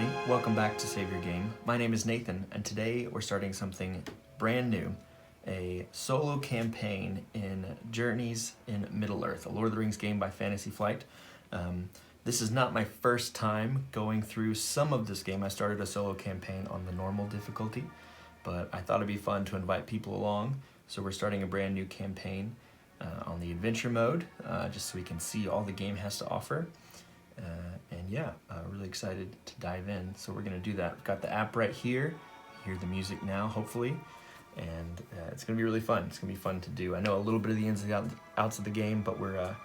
everybody, welcome back to Save Your Game. My name is Nathan, and today we're starting something brand new, a solo campaign in Journeys in Middle-earth, a Lord of the Rings game by Fantasy Flight. This is not my first time going through some of this game. I started a solo campaign on the normal difficulty, but I thought it'd be fun to invite people along, so we're starting a brand new campaign on the adventure mode, just so we can see all the game has to offer. And yeah, really excited to dive in. So we're gonna do that. We've got the app right here. Hear the music now, hopefully, and it's gonna be really fun. It's gonna be fun to do. I know a little bit of the ins and outs of the game, but we're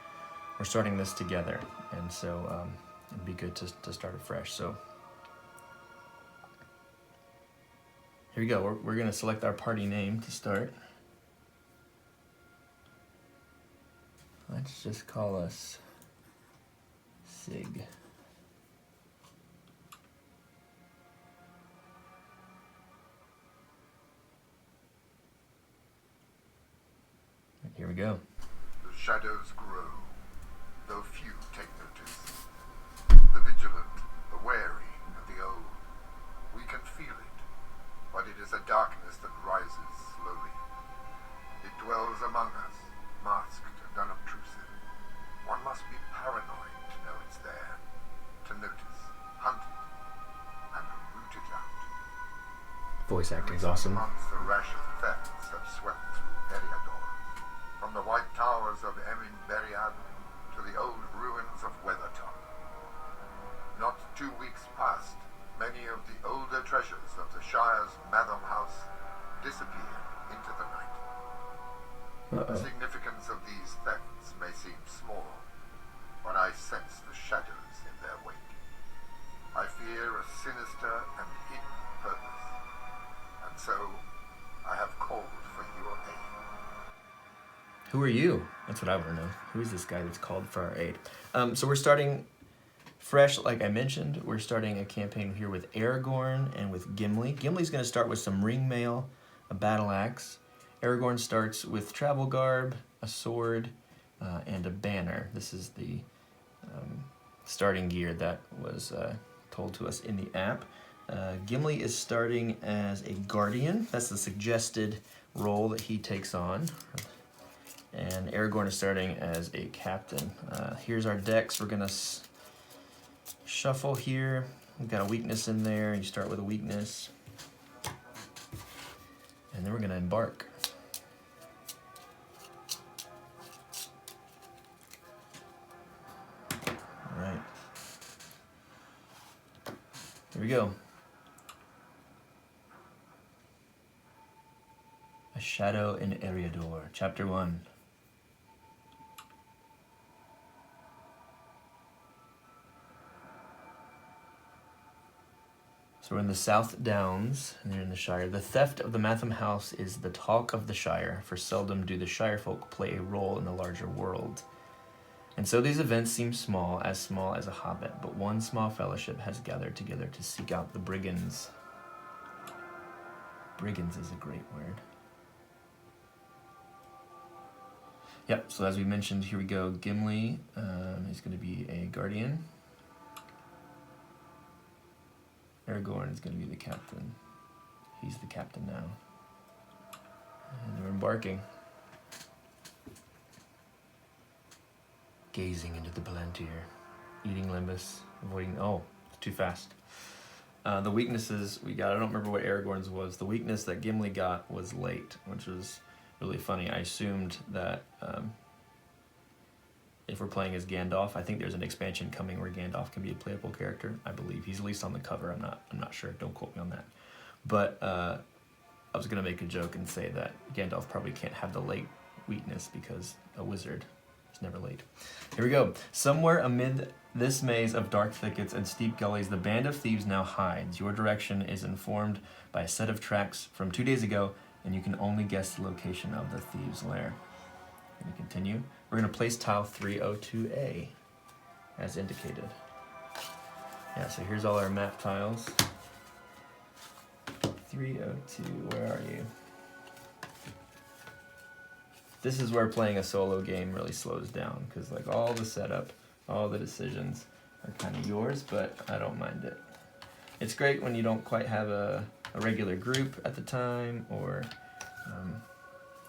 starting this together, and so it'd be good to start afresh. So here we go. We're gonna select our party name to start. Let's just call us Sig. And here we go. The shadows grow, though few take notice. The vigilant, the wary of the old. We can feel it, but it is a darkness that rises slowly. It dwells among us, masked and unobtrusive. One must be paranoid to know it's there, to notice, hunt it, and root it out. Voice acting's awesome. Months the rash of thefts have swept through Eriador, from the white towers of Emin Beriad to the old ruins of Weatherton. Not 2 weeks past, many of the older treasures of the Shire's Matham House disappeared into the night. The significance of these thefts may seem small, but I sense the shadows in their wake. I fear a sinister and hidden purpose, and so I have called for your aid. Who are you? That's what I want to know. Who is this guy that's called for our aid? So we're starting fresh, like I mentioned. We're starting a campaign here with Aragorn and with Gimli. Gimli's going to start with some ring mail, a battle axe. Aragorn starts with travel garb, a sword, and a banner. This is the starting gear that was told to us in the app. Gimli is starting as a guardian. That's the suggested role that he takes on. And Aragorn is starting as a captain. Here's our decks. We're gonna shuffle here. We've got a weakness in there. You start with a weakness. And then we're gonna embark. All right. Here we go. A Shadow in Eriador, Chapter 1. So we're in the South Downs, and they're in the Shire. The theft of the Matham House is the talk of the Shire, for seldom do the Shire folk play a role in the larger world. And so these events seem small as a hobbit, but one small fellowship has gathered together to seek out the brigands. Brigands is a great word. Yep, so as we mentioned, here we go. Gimli is going to be a guardian. Aragorn is going to be the captain. He's the captain now. And we're embarking. Gazing into the Palantir. Eating Limbus. Avoiding... Oh, it's too fast. The weaknesses we got, I don't remember what Aragorn's was. The weakness that Gimli got was late, which was really funny. I assumed that if we're playing as Gandalf, I think there's an expansion coming where Gandalf can be a playable character. I believe he's at least on the cover. I'm not sure. Don't quote me on that. But I was gonna make a joke and say that Gandalf probably can't have the late weakness because a wizard is never late. Here we go. Somewhere amid this maze of dark thickets and steep gullies, the band of thieves now hides. Your direction is informed by a set of tracks from 2 days ago, and you can only guess the location of the thieves' lair. Going to continue. We're going to place tile 302A as indicated. Yeah, so here's all our map tiles. 302, where are you? This is where playing a solo game really slows down, because like all the setup, all the decisions are kind of yours, but I don't mind it. It's great when you don't quite have a regular group at the time, or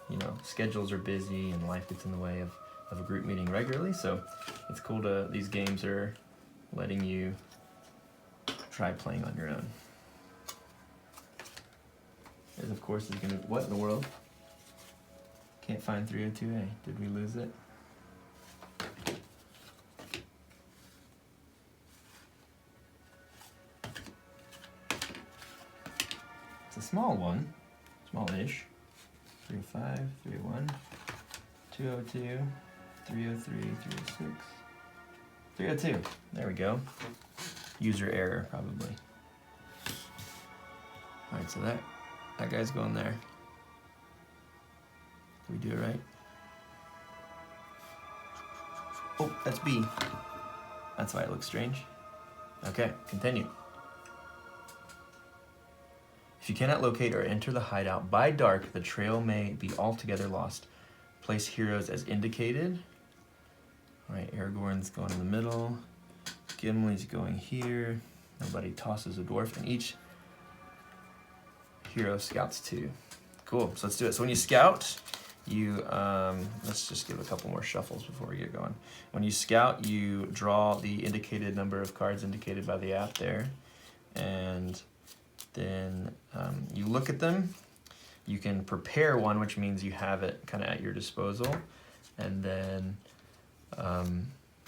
you know, schedules are busy and life gets in the way of a group meeting regularly. So it's cool to, these games are letting you try playing on your own. This, of course, is gonna, what in the world? Can't find 302A. Did we lose it? It's a small one, small-ish. 305, 301, 202, 303, 306, 302. There we go. User error, probably. All right, so that guy's going there. Did we do it right? Oh, that's B. That's why it looks strange. Okay, continue. If you cannot locate or enter the hideout by dark, the trail may be altogether lost. Place heroes as indicated. All right, Aragorn's going in the middle. Gimli's going here. Nobody tosses a dwarf, and each hero scouts 2. Cool, so let's do it. So when you scout, you, let's just give a couple more shuffles before we get going. When you scout, you draw the indicated number of cards indicated by the app there, and then you look at them. You can prepare one, which means you have it kind of at your disposal, and then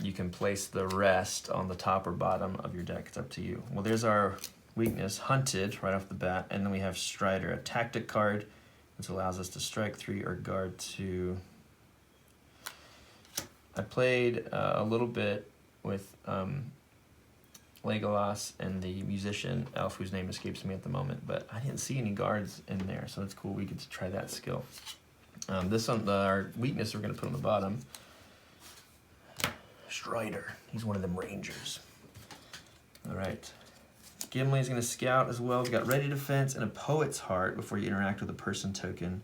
you can place the rest on the top or bottom of your deck. It's up to you. Well, there's our weakness, Hunted, right off the bat, and then we have Strider, a tactic card, which allows us to strike 3 or guard 2. I played a little bit with Legolas and the musician elf, whose name escapes me at the moment, but I didn't see any guards in there, so it's cool. We get to try that skill. This one, our weakness, we're going to put on the bottom. Strider. He's one of them rangers. All right. Gimli's going to scout as well. We've got Ready Defense and a Poet's Heart before you interact with a person token.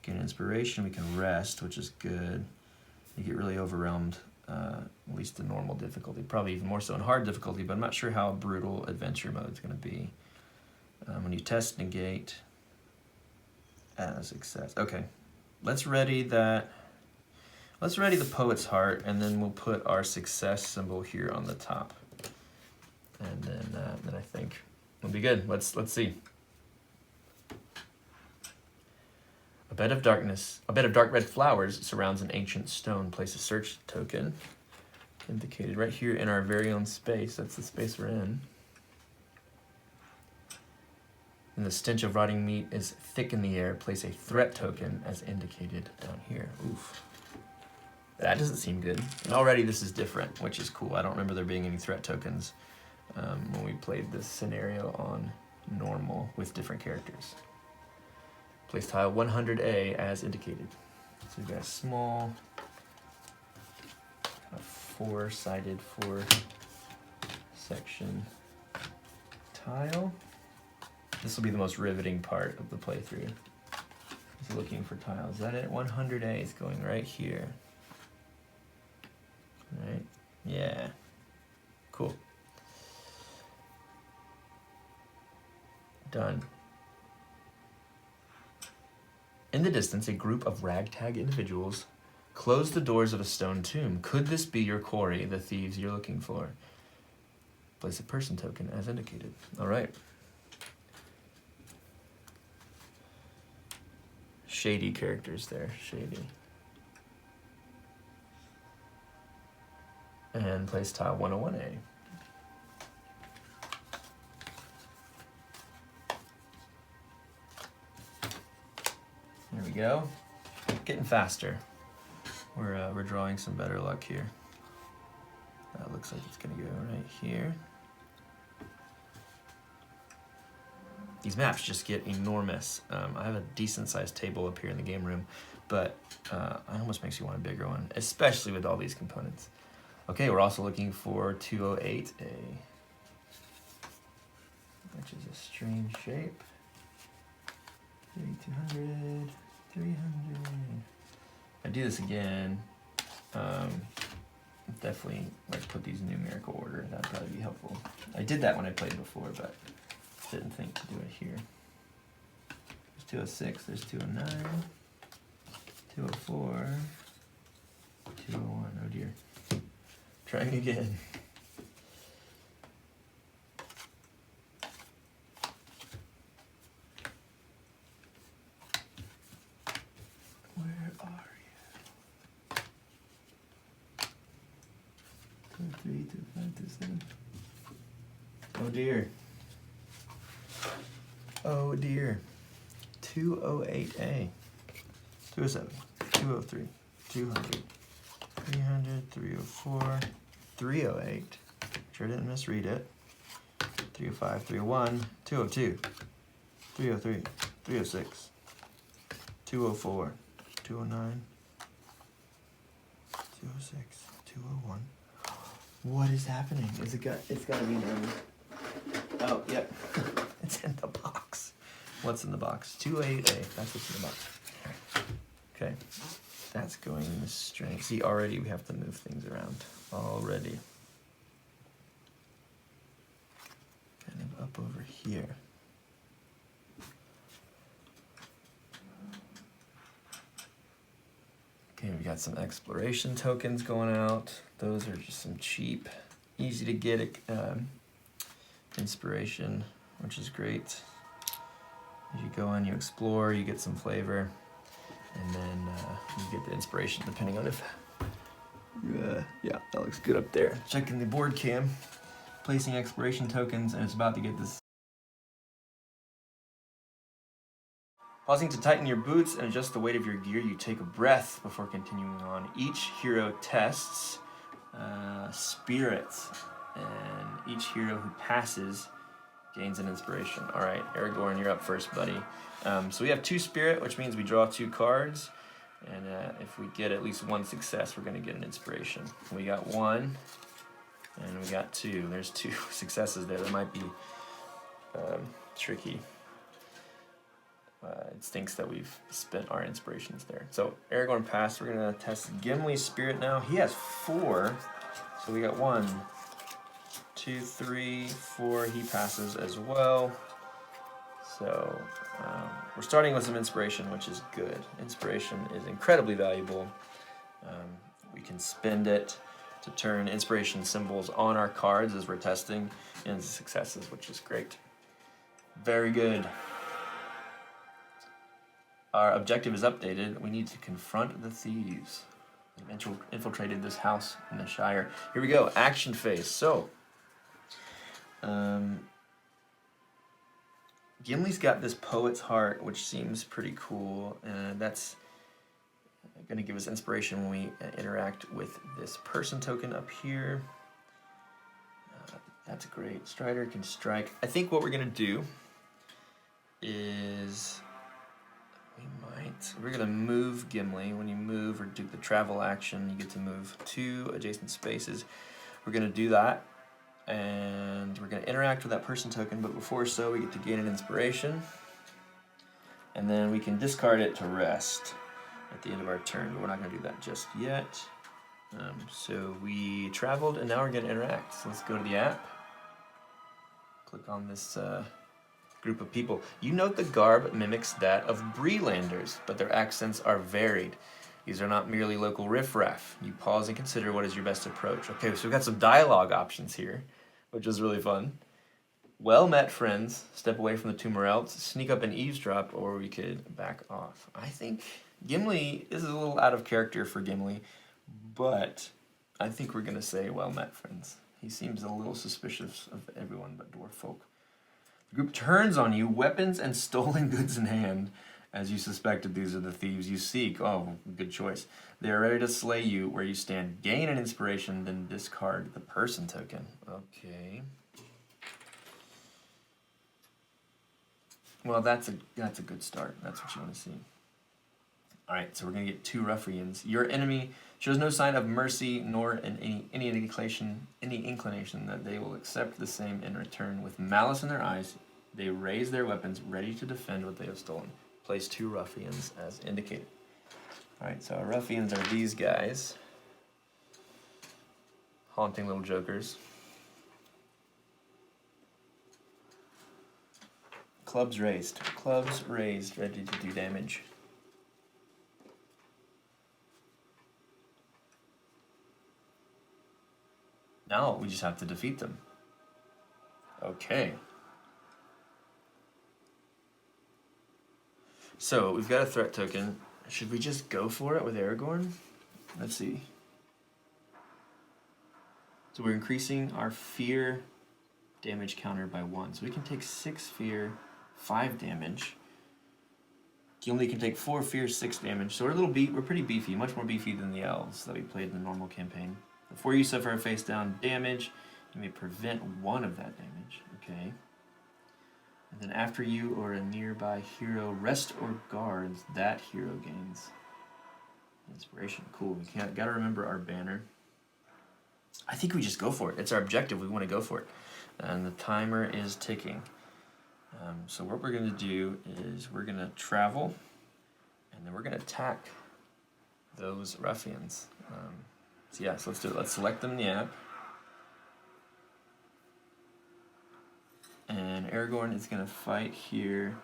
Gain inspiration. We can rest, which is good. You get really overwhelmed, at least in normal difficulty. Probably even more so in hard difficulty, but I'm not sure how brutal adventure mode is going to be. When you test negate, add a success. Okay, let's ready that. Let's ready the Poet's Heart, and then we'll put our success symbol here on the top. And then I think we'll be good. Let's see. A bed of dark red flowers surrounds an ancient stone. Place a search token indicated right here in our very own space. That's the space we're in. And the stench of rotting meat is thick in the air. Place a threat token as indicated down here. Oof. That doesn't seem good. And already this is different, which is cool. I don't remember there being any threat tokens when we played this scenario on normal with different characters. Place tile 100A as indicated. So we've got a small, kind of four-sided, four-section tile. This will be the most riveting part of the playthrough. Just looking for tiles. Is that it? 100A is going right here. Right? Yeah. Cool. Done. In the distance, a group of ragtag individuals close the doors of a stone tomb. Could this be your quarry, the thieves you're looking for? Place a person token as indicated. All right. Shady characters there. Shady. And place tile 101A. There we go. Getting faster. We're drawing some better luck here. That looks like it's gonna go right here. These maps just get enormous. I have a decent sized table up here in the game room, but it almost makes you want a bigger one, especially with all these components. Okay, we're also looking for 208A, which is a strange shape. 200, 300. If I do this again, definitely like put these in numerical order. That'd probably be helpful. I did that when I played before, but didn't think to do it here. There's 206, there's 209, 204, 201. Oh dear. Trying again. Where are you? 203, 205, 27. Oh dear. Oh dear. 208A. 207. 203. 200. 300. 304. 308. Sure didn't misread it. 305. 301. 202. 303. 306. 204. 209. 206. 201. What is happening? It's gotta be number. Oh, yep. It's in the box. What's in the box? 208A. That's what's in the box. Okay. That's going in the string. See, already we have to move things around. Already. Kind of up over here. Okay, we got some exploration tokens going out. Those are just some cheap, easy to get inspiration, which is great. As you go in, you explore, you get some flavor, and then you get the inspiration depending on if... yeah, that looks good up there. Checking the board cam, placing exploration tokens, and it's about to get this. Pausing to tighten your boots and adjust the weight of your gear, you take a breath before continuing on. Each hero tests spirit, and each hero who passes gains an inspiration. All right, Aragorn, you're up first, buddy. So we have 2 spirit, which means we draw 2 cards, and if we get at least 1 success, we're going to get an inspiration. We got 1, and we got 2. There's 2 successes there. That might be tricky. It stinks that we've spent our inspirations there. So Aragorn passed. We're going to test Gimli's spirit now. He has 4, so we got 1, 2, 3, 4. He passes as well. So we're starting with some inspiration, which is good. Inspiration is incredibly valuable. We can spend it to turn inspiration symbols on our cards as we're testing into successes, which is great. Very good. Our objective is updated. We need to confront the thieves that have infiltrated this house in the Shire. Here we go, action phase. So, Gimli's got this poet's heart, which seems pretty cool. That's going to give us inspiration when we interact with this person token up here. That's great. Strider can strike. I think what we're going to do is we're going to move Gimli. When you move or do the travel action, you get to move 2 adjacent spaces. We're going to do that. And we're going to interact with that person token, but before so, we get to gain an inspiration. And then we can discard it to rest at the end of our turn, but we're not going to do that just yet. So we traveled, and now we're going to interact. So let's go to the app. Click on this group of people. You note the garb mimics that of Breelanders, but their accents are varied. These are not merely local riffraff. You pause and consider what is your best approach. Okay, so we've got some dialogue options here, which is really fun. Well met, friends. Step away from the 2 Morelts, sneak up and eavesdrop, or we could back off. I think Gimli, this is a little out of character for Gimli, but I think we're going to say well met, friends. He seems a little suspicious of everyone but dwarf folk. The group turns on you, weapons and stolen goods in hand. As you suspected, these are the thieves you seek. Oh, good choice. They are ready to slay you where you stand. Gain an inspiration, then discard the person token. Okay. Well, that's a good start. That's what you want to see. All right, so we're going to get 2 ruffians. Your enemy shows no sign of mercy nor any inclination that they will accept the same in return. With malice in their eyes, they raise their weapons, ready to defend what they have stolen. Place 2 ruffians as indicated. All right, so our ruffians are these guys. haunting little jokers. Clubs raised. Clubs raised, ready to do damage. Now we just have to defeat them. Okay. So we've got a threat token. Should we just go for it with Aragorn? Let's see. So we're increasing our fear damage counter by 1. So we can take 6 fear, 5 damage. Gimli can take 4 fear, 6 damage. So we're pretty beefy, much more beefy than the elves that we played in the normal campaign. Before you suffer a face down damage, you may prevent 1 of that damage. Okay. And then after you or a nearby hero rest or guards, that hero gains inspiration. Cool. We gotta remember our banner. I think we just go for it. It's our objective. We want to go for it. And the timer is ticking. So what we're going to do is we're going to travel, and then we're going to attack those ruffians. So let's do it. Let's select them in the app. And Aragorn is going to fight here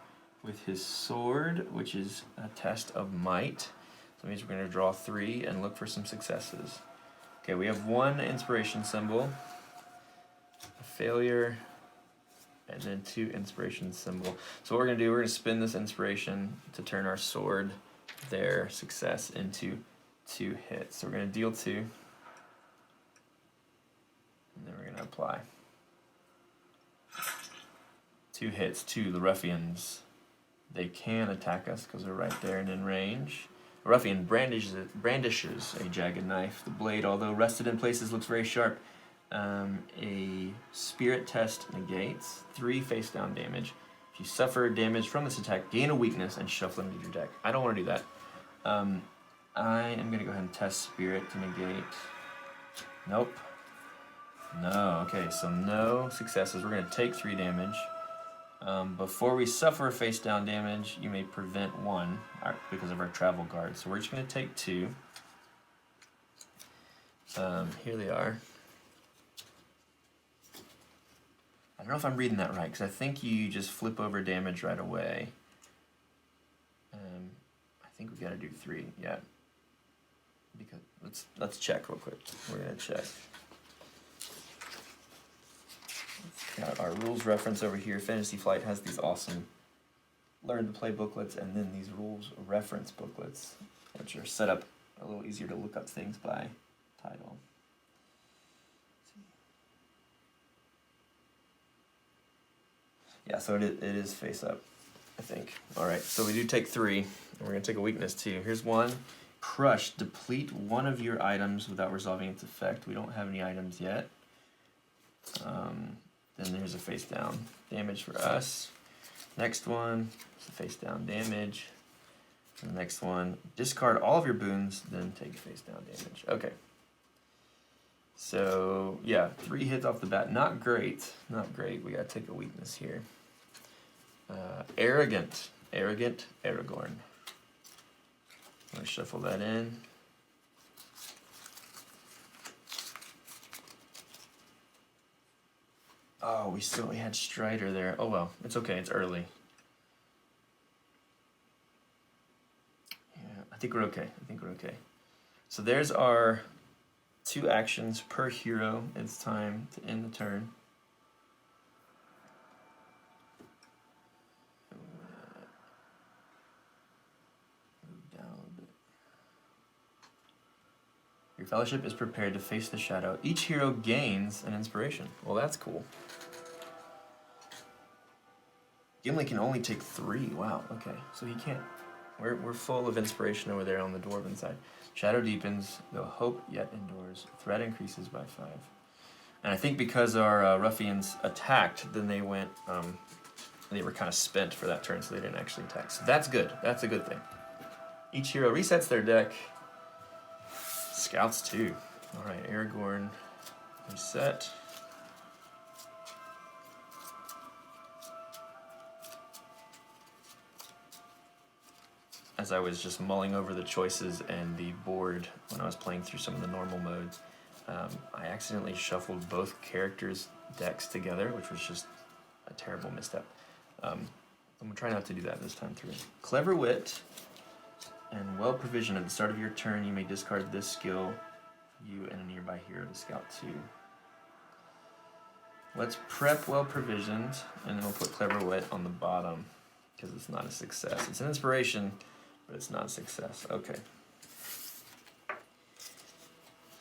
with his sword, which is a test of might. So that means we're going to draw 3 and look for some successes. Okay, we have 1 inspiration symbol, a failure, and then 2 inspiration symbol. So what we're going to do, we're going to spin this inspiration to turn our sword, their success, into 2 hits. So we're going to deal 2, and then we're going to apply. 2 hits to the ruffians. They can attack us because they're right there and in range. A ruffian brandishes a jagged knife. The blade, although rusted in places, looks very sharp. A spirit test negates 3 face down damage. If you suffer damage from this attack, gain a weakness and shuffle into your deck. I don't want to do that. I am going to go ahead and test spirit to negate. Nope. No. Okay, so no successes. We're going to take 3 damage. Before we suffer face down damage, you may prevent 1 because of our travel guard. So we're just going to take 2. Here they are. I don't know if I'm reading that right, because I think you just flip over damage right away. I think we got to do 3, yeah. Because let's check real quick. We're going to check. Got our rules reference over here. Fantasy Flight has these awesome learn to play booklets, and then these rules reference booklets, which are set up a little easier to look up things by title. Yeah, so it is face up, I think. All right, so we do take 3, and we're going to take a weakness too. Here's 1. Crush. Deplete 1 of your items without resolving its effect. We don't have any items yet. Then there's a face down damage for us. Next one is a face down damage. And the next one, discard all of your boons, then take face down damage. Okay. So, yeah, 3 hits off the bat. Not great. Not great. We got to take a weakness here. Arrogant. Arrogant Aragorn. I'm going to shuffle that in. Oh, we had Strider there. Oh well, it's okay, it's early. Yeah, I think we're okay. So there's our 2 actions per hero. It's time to end the turn. Move down a little bit. Your fellowship is prepared to face the shadow. Each hero gains an inspiration. Well, that's cool. Gimli can only take 3. Wow, okay. So he can't. We're full of inspiration over there on the dwarven side. Shadow deepens, though hope yet endures. Threat increases by 5. And I think because our ruffians attacked, then they went, they were kind of spent for that turn, so they didn't actually attack. So that's good. That's a good thing. Each hero resets their deck. Scouts too. All right, Aragorn, reset. As I was just mulling over the choices and the board when I was playing through some of the normal modes, I accidentally shuffled both characters' decks together, which was just a terrible misstep. I'm gonna try not to do that this time through. Clever Wit and Well Provisioned. At the start of your turn, you may discard this skill. You and a nearby hero to scout 2. Let's prep Well Provisioned, and then we'll put Clever Wit on the bottom because it's not a success. It's an inspiration, but it's not a success. Okay.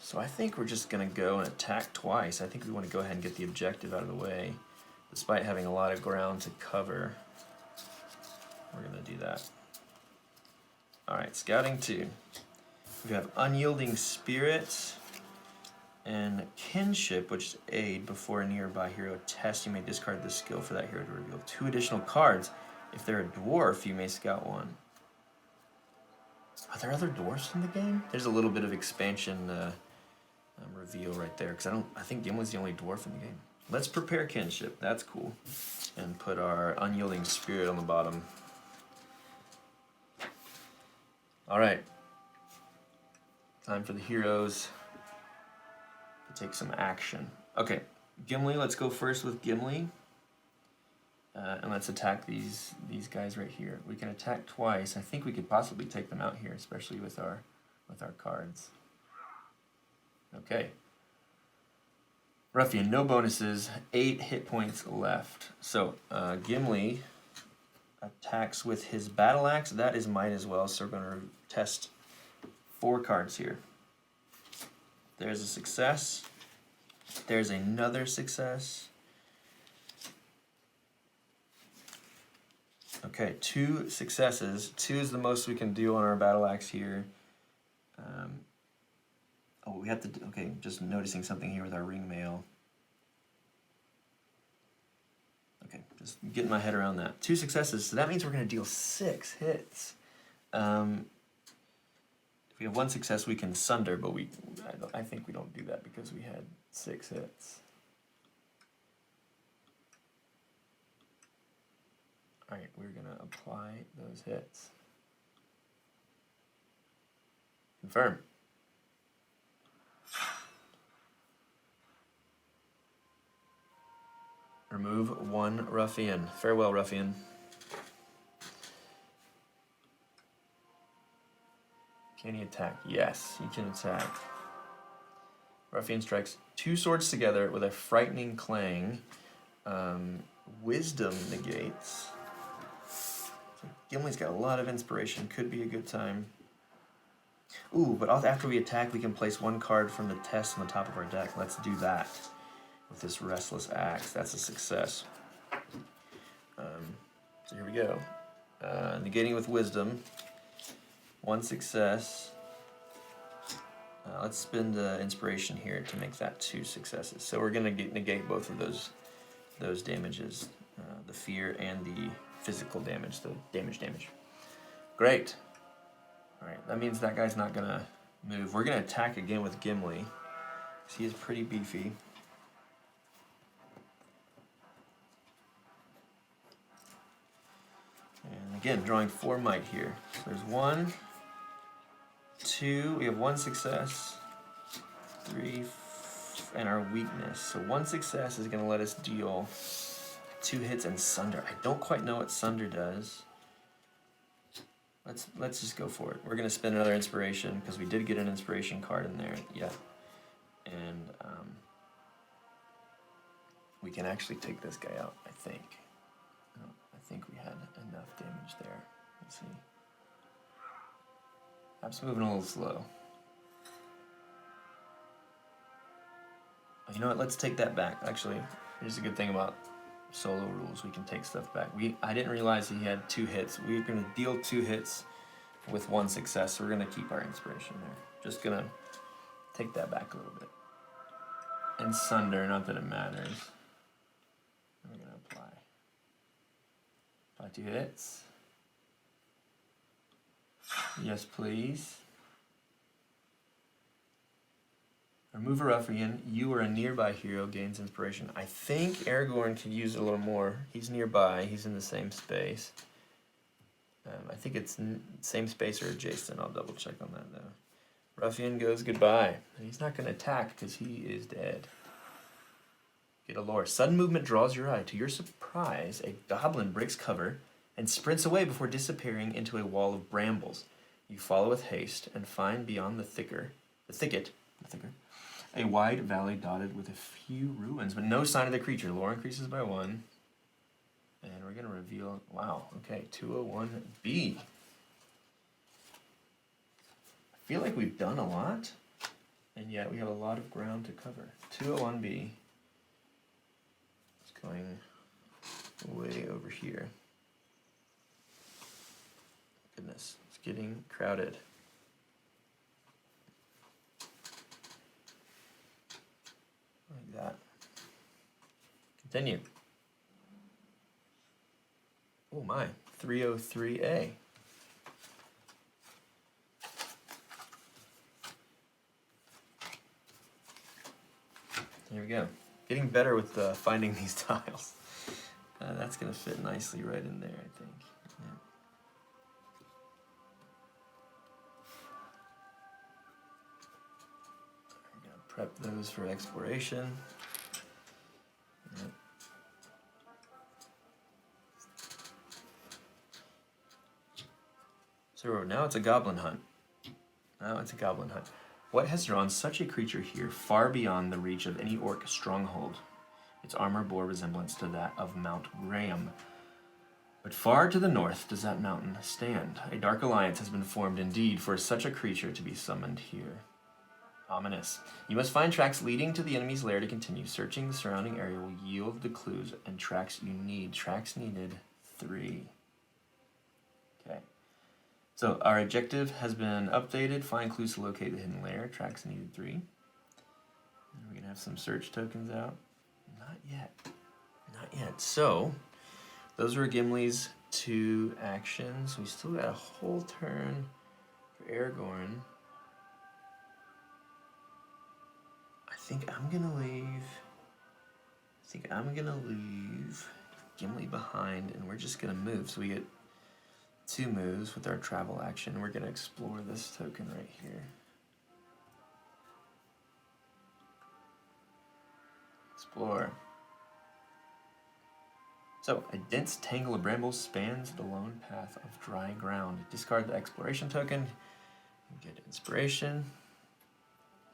So I think we're just gonna go and attack twice. I think we want to go ahead and get the objective out of the way, despite having a lot of ground to cover. We're gonna do that. All right, scouting 2. We have Unyielding Spirit and Kinship, which is aid. Before a nearby hero test, you may discard this skill for that hero to reveal 2 additional cards. If they're a dwarf, you may scout 1. Are there other dwarfs in the game? There's a little bit of expansion reveal right there, because I think Gimli's the only dwarf in the game. Let's prepare Kinship. That's cool. And put our Unyielding Spirit on the bottom. All right. Time for the heroes to take some action. Okay, Gimli, let's go first with Gimli. And let's attack these guys right here. We can attack twice. I think we could possibly take them out here, especially with our cards. Okay. Ruffian, no bonuses, 8 hit points left. So Gimli attacks with his battle axe. That is might as well. So we're going to test 4 cards here. There's a success. There's another success. Okay, 2 successes. 2 is the most we can do on our battle axe here. We have to. Okay, just noticing something here with our ring mail. Okay, just getting my head around that. 2 successes, so that means we're going to deal 6 hits. If we have 1 success, we can sunder, but I think we don't do that because we had 6 hits. All right, we're going to apply those hits. Confirm. Remove 1 ruffian. Farewell, ruffian. Can he attack? Yes, he can attack. Ruffian strikes 2 swords together with a frightening clang. Wisdom negates. So Gimli's got a lot of inspiration. Could be a good time. Ooh, but after we attack, we can place 1 card from the test on the top of our deck. Let's do that with this Restless Axe. That's a success. So here we go. Negating with Wisdom. 1 success. Let's spend inspiration here to make that 2 successes. So we're going to negate both of those damages, the fear and the physical damage, the damage. Great. All right, that means that guy's not going to move. We're going to attack again with Gimli, because he is pretty beefy. And again, drawing 4 might here. So there's 1, 2, we have 1 success, 3, and our weakness. So 1 success is going to let us deal 2 hits and sunder. I don't quite know what sunder does. Let's just go for it. We're going to spend another inspiration because we did get an inspiration card in there. Yeah. And we can actually take this guy out, I think. I think we had enough damage there. Let's see. Perhaps moving a little slow. You know what? Let's take that back. Actually, here's a good thing about solo rules. We can take stuff back. I didn't realize he had 2 hits. We're going to deal 2 hits with 1 success. So we're going to keep our inspiration there. Just going to take that back a little bit. And sunder, not that it matters. And we're going to apply. Apply 2 hits. Yes, please. Remove a ruffian. You or a nearby hero gains inspiration. I think Aragorn could use it a little more. He's nearby. He's in the same space. I think it's same space or adjacent. I'll double check on that though. Ruffian goes goodbye. And he's not going to attack because he is dead. Get a lore. Sudden movement draws your eye. To your surprise, a goblin breaks cover and sprints away before disappearing into a wall of brambles. You follow with haste and find beyond the thicket, a wide valley dotted with a few ruins, but no sign of the creature. Lore increases by 1. And we're going to reveal... Wow, okay, 201B. I feel like we've done a lot, and yet we have a lot of ground to cover. 201B. It's going way over here. Goodness, it's getting crowded. Like that. Continue. Oh my, 303A. Here we go. Getting better with finding these tiles. That's going to fit nicely right in there, I think. Yeah. We're going to prep those for exploration. Yep. So now it's a goblin hunt. What has drawn such a creature here far beyond the reach of any orc stronghold? Its armor bore resemblance to that of Mount Graham. But far to the north does that mountain stand. A dark alliance has been formed indeed for such a creature to be summoned here. Ominous. You must find tracks leading to the enemy's lair to continue. Searching the surrounding area will yield the clues and tracks you need. Tracks needed 3. Okay. So our objective has been updated. Find clues to locate the hidden lair. Tracks needed 3. And we're going to have some search tokens out. Not yet. Not yet. So, those were Gimli's 2 actions. We still got a whole turn for Aragorn. I think I'm going to leave Gimli behind, and we're just going to move. So we get 2 moves with our travel action. We're going to explore this token right here. Explore. So, a dense tangle of brambles spans the lone path of dry ground. Discard the exploration token. Get inspiration.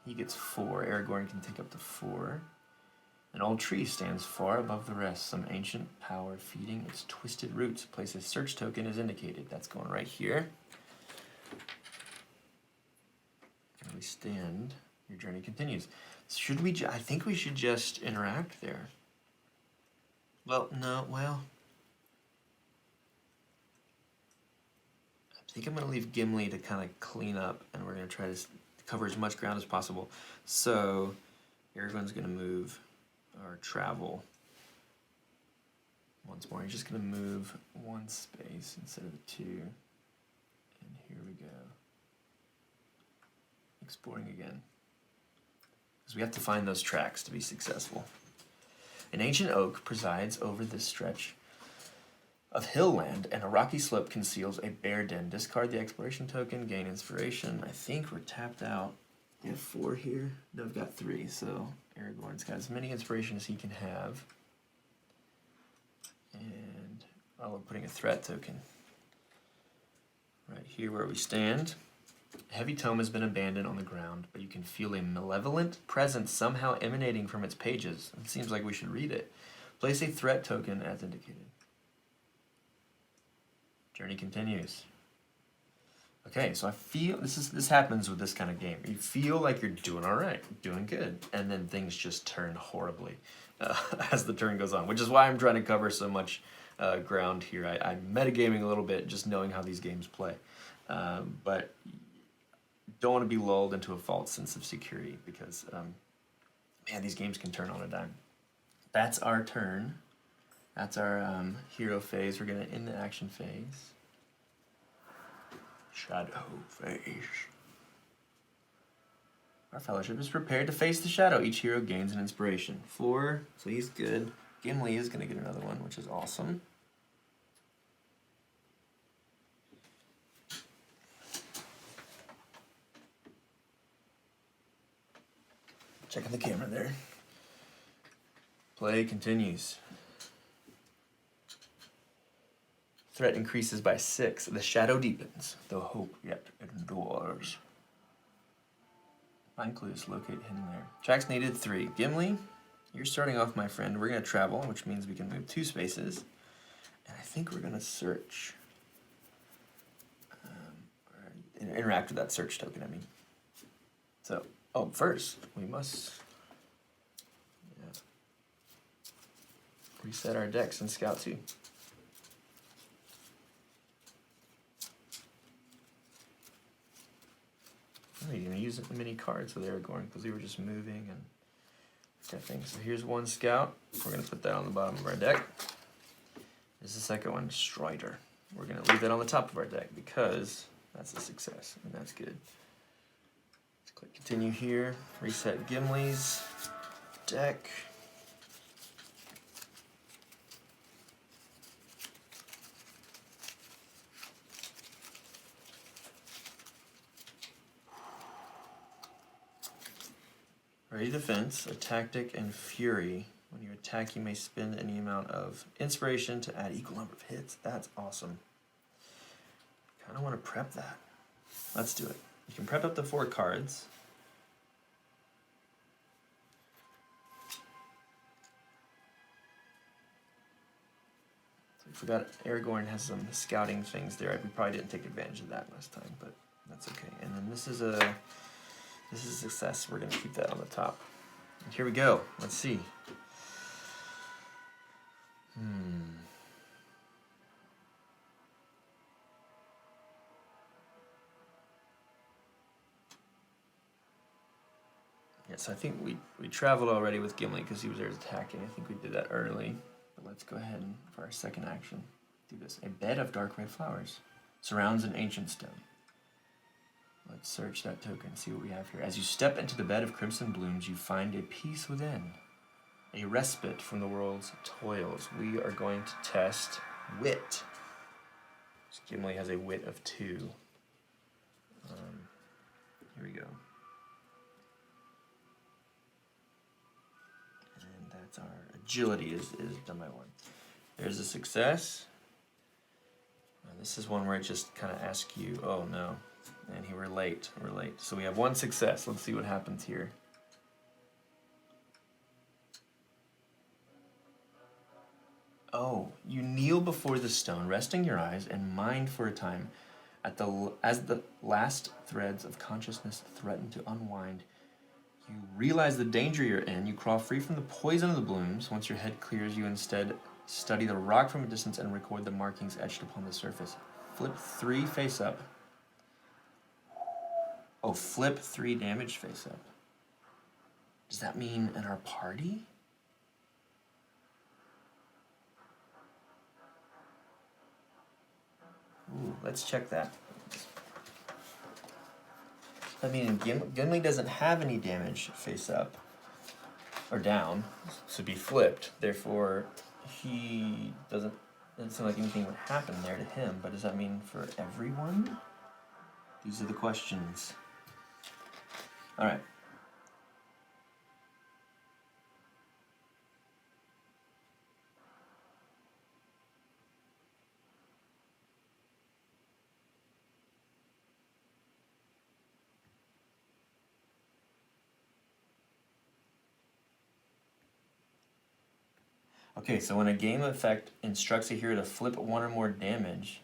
He gets 4. Aragorn can take up to 4. An old tree stands far above the rest, some ancient power feeding its twisted roots. Place a search token as indicated. That's going right here. Where we stand. Your journey continues. Should we? I think we should just interact there. Well, no, well. I think I'm going to leave Gimli to kind of clean up, and we're going to try to cover as much ground as possible. So, Aragorn's going to move or travel once more. He's just going to move 1 space instead of the 2. And here we go. Exploring again. Because we have to find those tracks to be successful. An ancient oak presides over this stretch of hill land, and a rocky slope conceals a bear den. Discard the exploration token, gain inspiration. I think we're tapped out. We have 4 here. No, we've got 3, so Aragorn's got as many inspiration as he can have. And we're putting a threat token right here where we stand. A heavy tome has been abandoned on the ground, but you can feel a malevolent presence somehow emanating from its pages. It seems like we should read it. Place a threat token as indicated. Journey continues. Okay, so I feel this happens with this kind of game. You feel like you're doing all right, doing good, and then things just turn horribly as the turn goes on, which is why I'm trying to cover so much ground here. I'm metagaming a little bit, just knowing how these games play, but don't want to be lulled into a false sense of security because, man, these games can turn on a dime. That's our turn. That's our hero phase. We're going to end the action phase. Shadow phase. Our fellowship is prepared to face the shadow. Each hero gains an inspiration. 4, so he's good. Gimli is going to get another one, which is awesome. Checking the camera there. Play continues. Threat increases by 6. The shadow deepens, though hope yet endures. Find clues, locate hidden lair. Tracks needed 3. Gimli, you're starting off, my friend. We're going to travel, which means we can move 2 spaces. And I think we're going to search. Or interact with that search token, I mean. So, first, we must reset our decks in Scout 2. Oh, you're going to use the mini cards with Aragorn because we were just moving and that thing. So here's one Scout. We're going to put that on the bottom of our deck. There's the second one, Strider. We're going to leave that on the top of our deck because that's a success and that's good. Let's click continue here. Reset Gimli's deck. Ready defense, a tactic, and fury. When you attack, you may spend any amount of inspiration to add equal number of hits. That's awesome. Kind of want to prep that. Let's do it. You can prep up to 4 cards. So I forgot Aragorn has some scouting things there. We probably didn't take advantage of that last time, but that's okay. And then this is a success. We're going to keep that on the top. And here we go. Let's see. Yes, I think we traveled already with Gimli because he was there attacking. I think we did that early. But let's go ahead and, for our second action, do this. A bed of dark red flowers surrounds an ancient stone. Let's search that token, see what we have here. As you step into the bed of crimson blooms, you find a peace within, a respite from the world's toils. We are going to test wit. So Gimli has a wit of 2. Here we go. And that's our agility is done by 1. There's a success. And this is one where it just kind of asks you, oh no. And we're late. So we have 1 success. Let's see what happens here. Oh, you kneel before the stone, resting your eyes and mind for a time. As the last threads of consciousness threaten to unwind, you realize the danger you're in. You crawl free from the poison of the blooms. Once your head clears, you instead study the rock from a distance and record the markings etched upon the surface. Flip 3 face up. Oh, flip 3 damage face up. Does that mean in our party? Ooh, let's check that. I mean, Gimli doesn't have any damage face up or down to be flipped. Therefore, he doesn't seem like anything would happen there to him. But does that mean for everyone? These are the questions. All right. Okay, so when a game effect instructs a hero to flip 1 or more damage,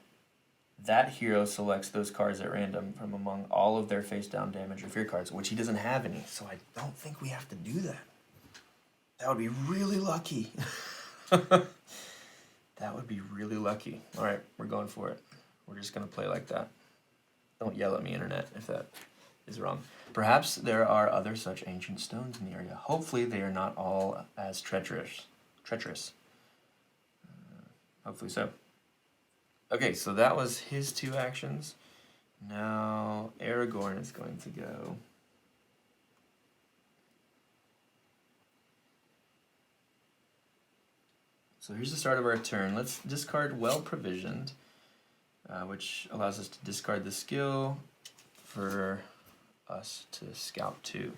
that hero selects those cards at random from among all of their face-down damage or fear cards, which he doesn't have any, so I don't think we have to do that. That would be really lucky. That would be really lucky. All right, we're going for it. We're just going to play like that. Don't yell at me, Internet, if that is wrong. Perhaps there are other such ancient stones in the area. Hopefully they are not all as treacherous. Hopefully so. Okay, so that was his 2 actions. Now Aragorn is going to go. So here's the start of our turn. Let's discard Well Provisioned, which allows us to discard the skill for us to scout 2.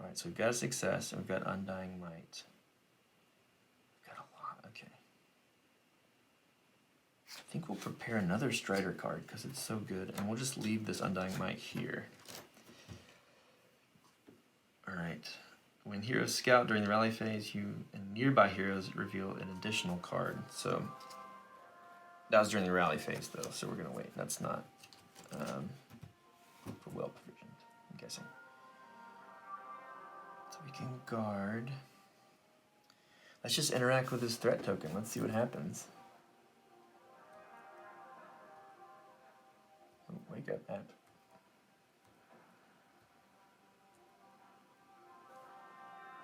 All right, so we've got a success, and we've got Undying Might. We've got a lot, okay. I think we'll prepare another Strider card, because it's so good, and we'll just leave this Undying Might here. All right. When heroes scout during the rally phase, you and nearby heroes reveal an additional card. So that was during the rally phase, though, so we're going to wait. That's not for well provisioned, I'm guessing. So we can guard. Let's just interact with this threat token. Let's see what happens. Oh, wake up, app.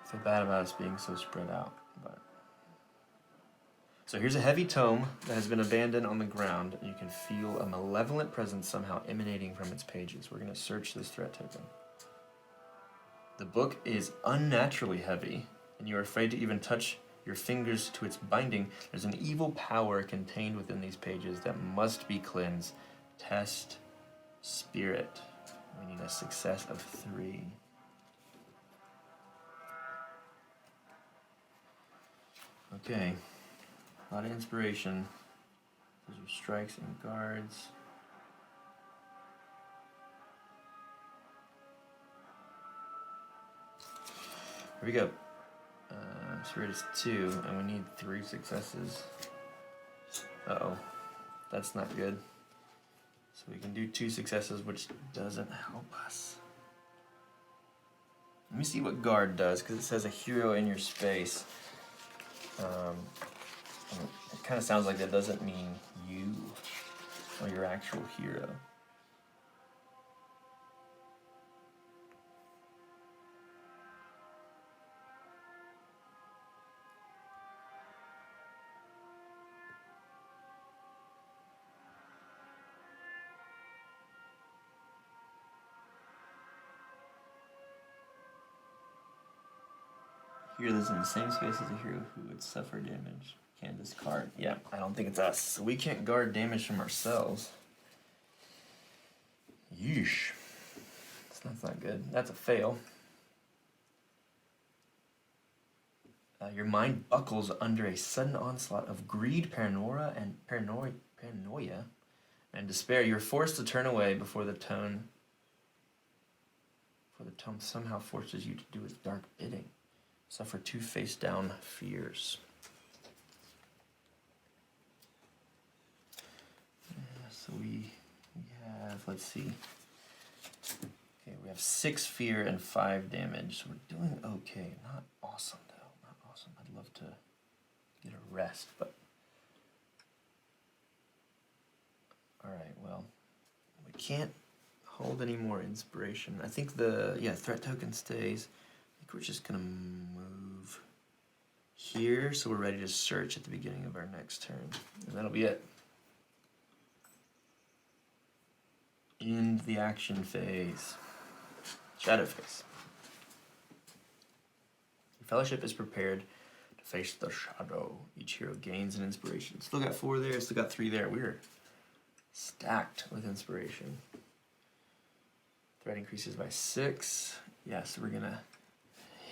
I feel bad about us being so spread out, but... So here's a heavy tome that has been abandoned on the ground. You can feel a malevolent presence somehow emanating from its pages. We're going to search this threat token. The book is unnaturally heavy, and you are afraid to even touch your fingers to its binding. There's an evil power contained within these pages that must be cleansed. Test spirit. We need a success of 3. Okay. A lot of inspiration. Those are strikes and guards. Here we go. Spirit is 2, and we need 3 successes. Uh-oh. That's not good. So we can do 2 successes, which doesn't help us. Let me see what guard does, because it says a hero in your space. It kind of sounds like that doesn't mean you or your actual hero. Hero that's in the same space as a hero who would suffer damage can discard. Yeah, I don't think it's us. So we can't guard damage from ourselves. Yeesh. That's not good. That's a fail. Your mind buckles under a sudden onslaught of greed, paranoia, and despair. You're forced to turn away before the tome somehow forces you to do its dark bidding. Suffer 2 face-down fears. So we have, let's see. Okay, we have 6 fear and 5 damage. So we're doing okay. Not awesome, though. Not awesome. I'd love to get a rest, but... Alright, well, we can't hold any more inspiration. I think threat token stays. I think we're just gonna move here, so we're ready to search at the beginning of our next turn. And that'll be it. End the action phase. Shadow phase. Your fellowship is prepared to face the shadow. Each hero gains an inspiration. Still got 4 there, still got 3 there. We're stacked with inspiration. Threat increases by 6. Yeah, so we're gonna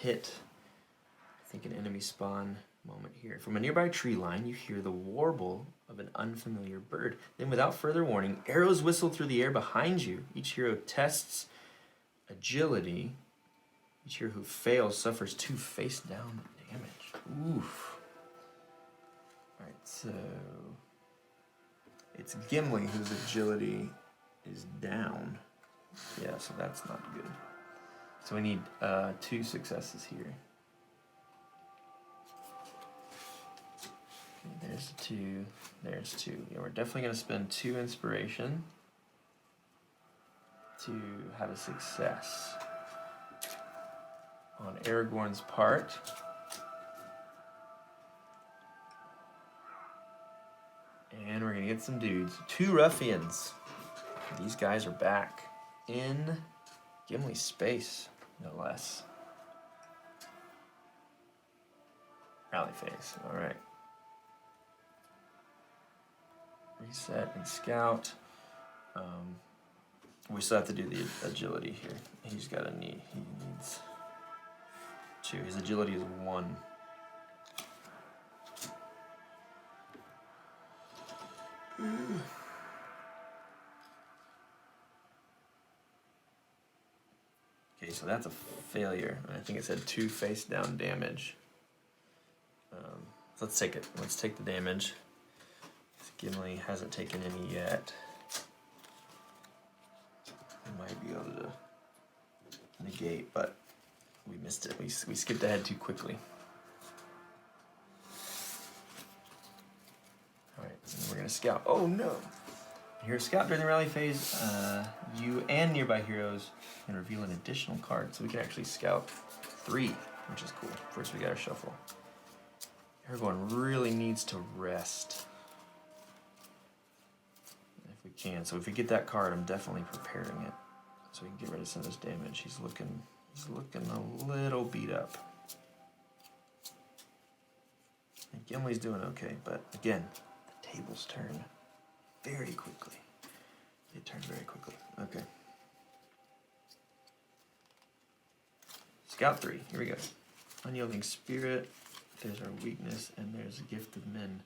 hit, I think, an enemy spawn moment here. From a nearby tree line, you hear the warble of an unfamiliar bird. Then, without further warning, arrows whistle through the air behind you. Each hero tests agility. Each hero who fails suffers 2 face-down damage. Oof. Alright, so... it's Gimli whose agility is down. Yeah, so that's not good. So we need 2 successes here. Okay, there's 2. There's 2. Yeah, we're definitely going to spend 2 inspiration to have a success on Aragorn's part. And we're going to get some dudes. 2 ruffians. These guys are back in Gimli's space, no less. Rally phase, alright. Reset and scout. We still have to do the agility here. He's got a knee. He needs 2. His agility is 1. Okay, so that's a failure. I think it said 2 face down damage. So let's take it. Let's take the damage. Gimli hasn't taken any yet. We might be able to negate, but we missed it. We skipped ahead too quickly. Alright, and we're going to scout. Oh no! Here, scout during the rally phase. You and nearby heroes can reveal an additional card, so we can actually scout 3, which is cool. First, we got our shuffle. Aragorn really needs to rest. If we can. So if we get that card, I'm definitely preparing it. So we can get rid of some of this damage. He's looking a little beat up. And Gimli's doing okay, but again, the tables turn very quickly. It turns very quickly. Okay. Scout 3. Here we go. Unyielding Spirit. There's our weakness, and there's a Gift of Men.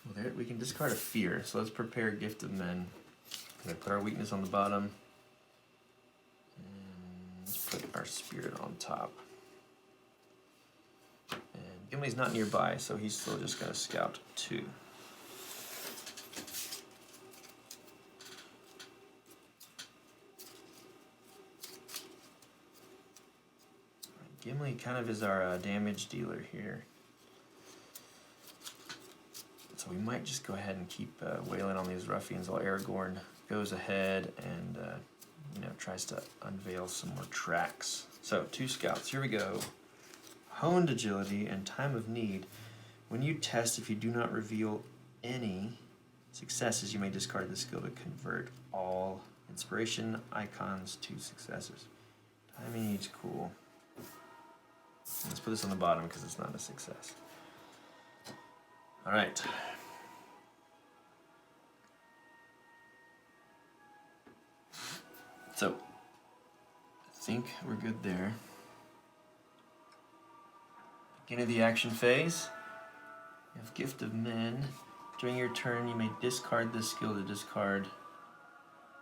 Well, there we can discard a Fear. So let's prepare Gift of Men. We're gonna put our weakness on the bottom. And let's put our Spirit on top. And Gimli's not nearby, so he's still just gonna scout 2. Gimli kind of is our damage dealer here. So we might just go ahead and keep wailing on these ruffians while Aragorn goes ahead and tries to unveil some more tracks. So 2 scouts, here we go. Honed agility and time of need. When you test, if you do not reveal any successes, you may discard the skill to convert all inspiration icons to successes. Time of need's cool. Let's put this on the bottom because it's not a success. All right. So, I think we're good there. Beginning of the action phase. You have Gift of Men. During your turn, you may discard this skill to discard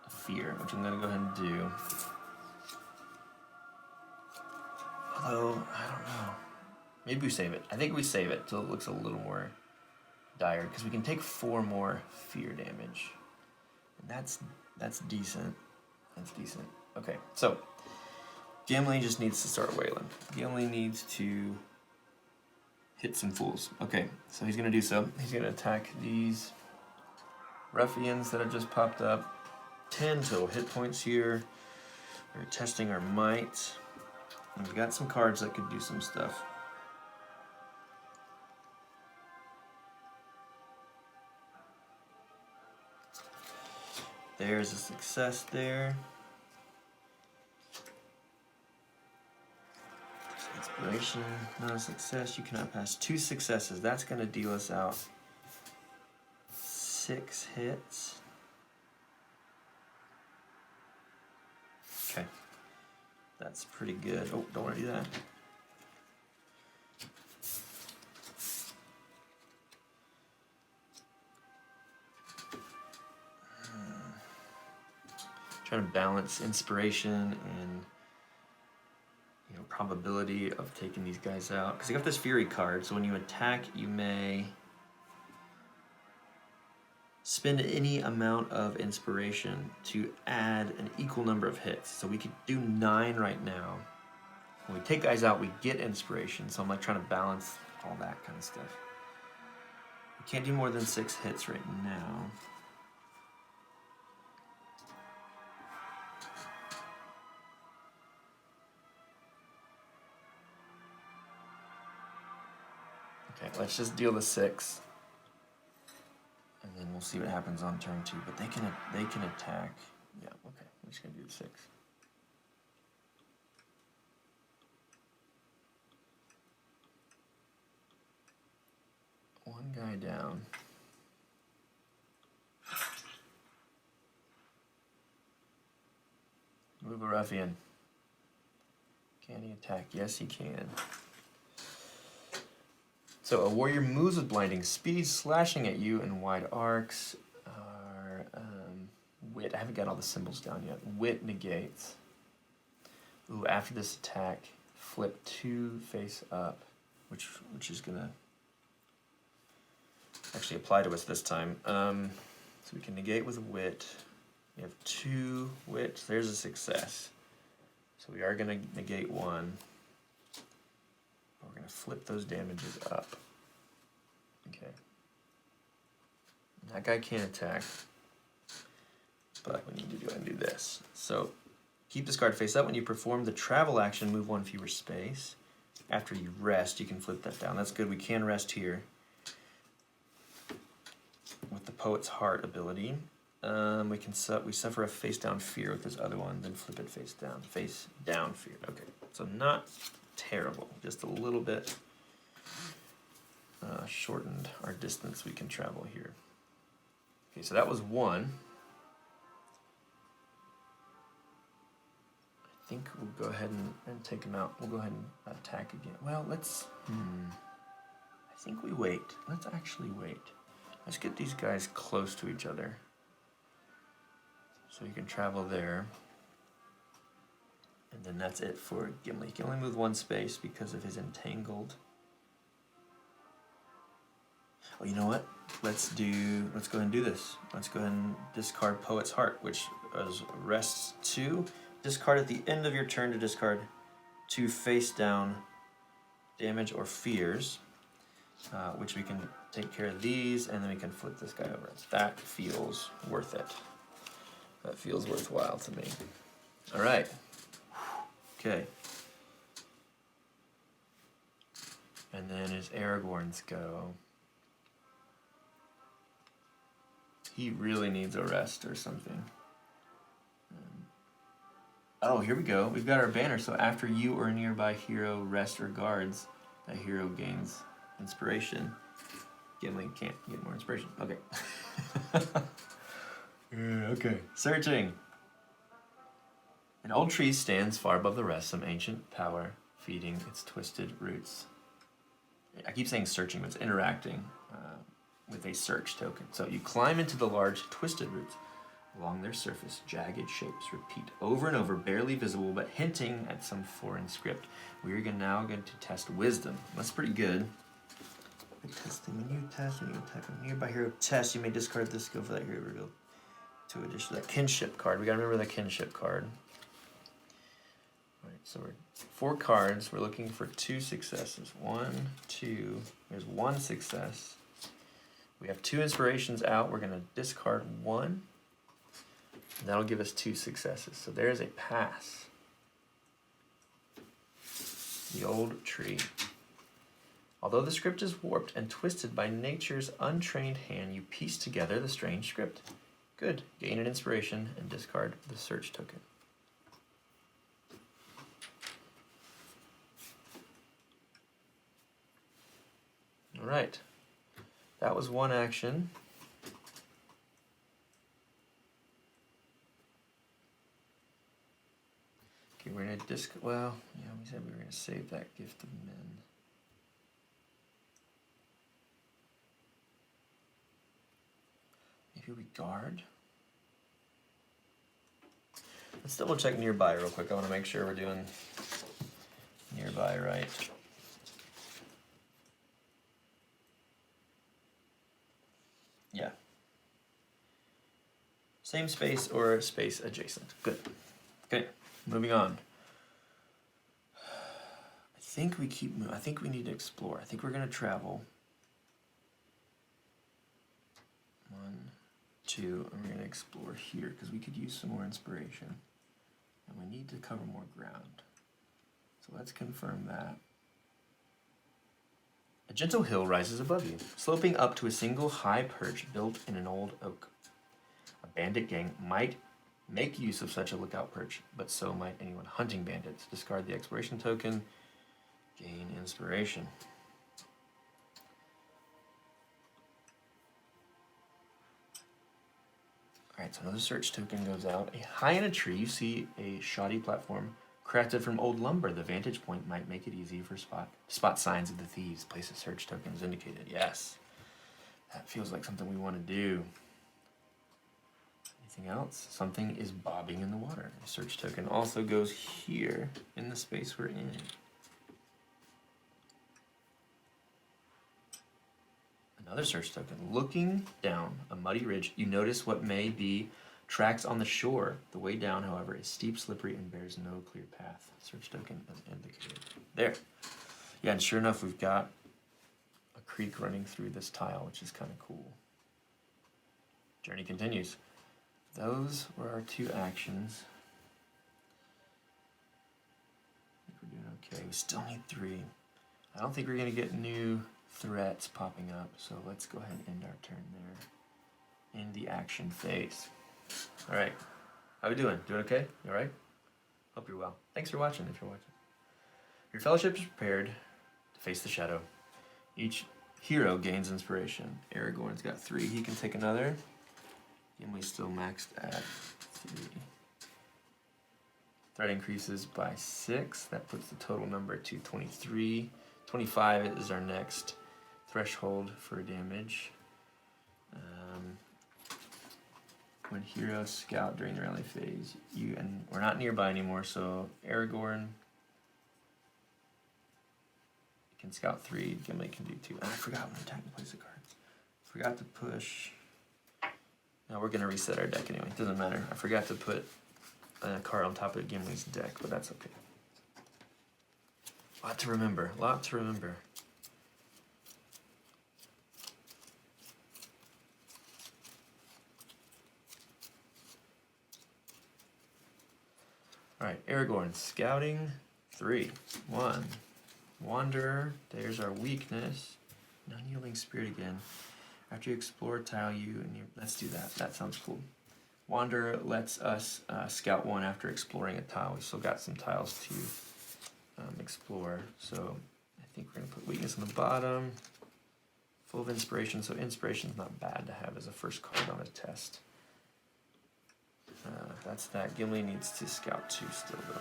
a Fear, which I'm going to go ahead and do. Although, I don't know. Maybe we save it. I think we save it so it looks a little more dire, because we can take 4 more Fear damage. And that's decent. That's decent. Okay, so Gimli just needs to start wailing. Gimli needs to hit some fools. Okay, so he's going to do so. He's going to attack these ruffians that have just popped up. 10 total hit points here. We're testing our might. And we've got some cards that could do some stuff. There's a success there. Inspiration, not a success. You cannot pass 2 successes. That's going to deal us out 6 hits. Okay. That's pretty good. Oh, don't want to do that. Trying to balance inspiration and probability of taking these guys out. Because you got this Fury card, so when you attack, you may spend any amount of inspiration to add an equal number of hits. So we could do 9 right now. When we take guys out, we get inspiration. So I'm like trying to balance all that kind of stuff. We can't do more than 6 hits right now. Okay, let's just deal the 6. And then we'll see what happens on turn 2. But they can attack. Yeah, okay. I'm just gonna do the 6. One guy down. Move a ruffian. Can he attack? Yes, he can. So a warrior moves with blinding speed, slashing at you in wide arcs. Wit. I haven't got all the symbols down yet. Wit negates. Ooh, after this attack, flip 2 face up, which is gonna actually apply to us this time. So we can negate with wit. We have 2 wit. There's a success. So we are gonna negate 1. We're gonna flip those damages up. Okay. That guy can't attack, but we need to go ahead and do this. So keep this card face up. When you perform the travel action, move 1 fewer space. After you rest, you can flip that down. That's good. We can rest here with the Poet's Heart ability. We suffer a face down fear with this other one, then flip it face down. Face down fear. Okay, so not terrible. Just a little bit shortened our distance we can travel here. Okay, so that was 1. I think we'll go ahead and take him out. We'll go ahead and attack again. Well, let's... I think we wait. Let's actually wait. Let's get these guys close to each other. So you can travel there. And then that's it for Gimli. He can only move 1 space because of his entangled. Oh, you know what? Let's go ahead and do this. Let's go ahead and discard Poet's Heart, which is rests 2. Discard at the end of your turn to discard 2 face down damage or fears, which we can take care of these, and then we can flip this guy over. That feels worth it. That feels worthwhile to me. All right. Okay. And then as Aragorn's go, he really needs a rest or something. Oh, here we go. We've got our banner. So after you or a nearby hero rest or guards, that hero gains inspiration. Gimli can't get more inspiration. Okay. Okay. Searching. An old tree stands far above the rest, some ancient power feeding its twisted roots. I keep saying searching, but it's interacting with a search token. So you climb into the large twisted roots. Along their surface, jagged shapes repeat over and over, barely visible, but hinting at some foreign script. We are now going to test wisdom. That's pretty good. Testing when you attack a nearby hero test, you may discard this skill for that hero reveal. 2 addition that kinship card. We gotta remember the kinship card. Alright, so we're 4 cards. We're looking for 2 successes. 1, 2. There's 1 success. We have 2 inspirations out. We're gonna discard 1. And that'll give us 2 successes. So there's a pass. The old tree. Although the script is warped and twisted by nature's untrained hand, you piece together the strange script. Good. Gain an inspiration and discard the search token. All right. That was 1 action. Okay, we're gonna well, yeah, we said we were gonna save that gift of men. Maybe we guard? Let's double check nearby real quick. I wanna make sure we're doing nearby right. Yeah. Same space or space adjacent. Good. Okay. Moving on. I think we keep moving. I think we need to explore. I think we're going to travel. 1, 2, and we're going to explore here because we could use some more inspiration. And we need to cover more ground. So let's confirm that. A gentle hill rises above you, sloping up to a single high perch built in an old oak. A bandit gang might make use of such a lookout perch, but so might anyone hunting bandits. Discard the exploration token, gain inspiration. Alright, so another search token goes out. High in a tree, you see a shoddy platform crafted from old lumber. The vantage point might make it easy for spot signs of the thieves. Place a search token is indicated. Yes. That feels like something we want to do. Anything else? Something is bobbing in the water. A search token also goes here in the space we're in. Another search token. Looking down a muddy ridge, you notice what may be tracks on the shore. The way down, however, is steep, slippery, and bears no clear path. Search token is indicated. There. Yeah, and sure enough, we've got a creek running through this tile, which is kind of cool. Journey continues. Those were our 2 actions. I think we're doing okay. We still need 3. I don't think we're going to get new threats popping up, so let's go ahead and end our turn there. In the action phase. Alright. How we doing? Doing okay? You alright? Hope you're well. Thanks for watching if you're watching. Your fellowship is prepared to face the shadow. Each hero gains inspiration. Aragorn's got 3. He can take another. Gimli's still maxed at 3. Threat increases by 6. That puts the total number to 23. 25 is our next threshold for damage. When heroes scout during the rally phase, and we're not nearby anymore, so Aragorn can scout 3, Gimli can do 2. And I forgot when attacking place of cards. Forgot to push. Now we're gonna reset our deck anyway. It doesn't matter. I forgot to put a card on top of Gimli's deck, but that's okay. Lot to remember. Lot to remember. Alright, Aragorn, scouting 3. 1. Wanderer, there's our weakness. Unyielding spirit again. After you explore a tile, let's do that. That sounds cool. Wanderer lets us scout 1 after exploring a tile. We've still got some tiles to explore, so I think we're gonna put weakness on the bottom. Full of inspiration, so inspiration is not bad to have as a first card on a test. That's that. Gimli needs to scout 2 still, though.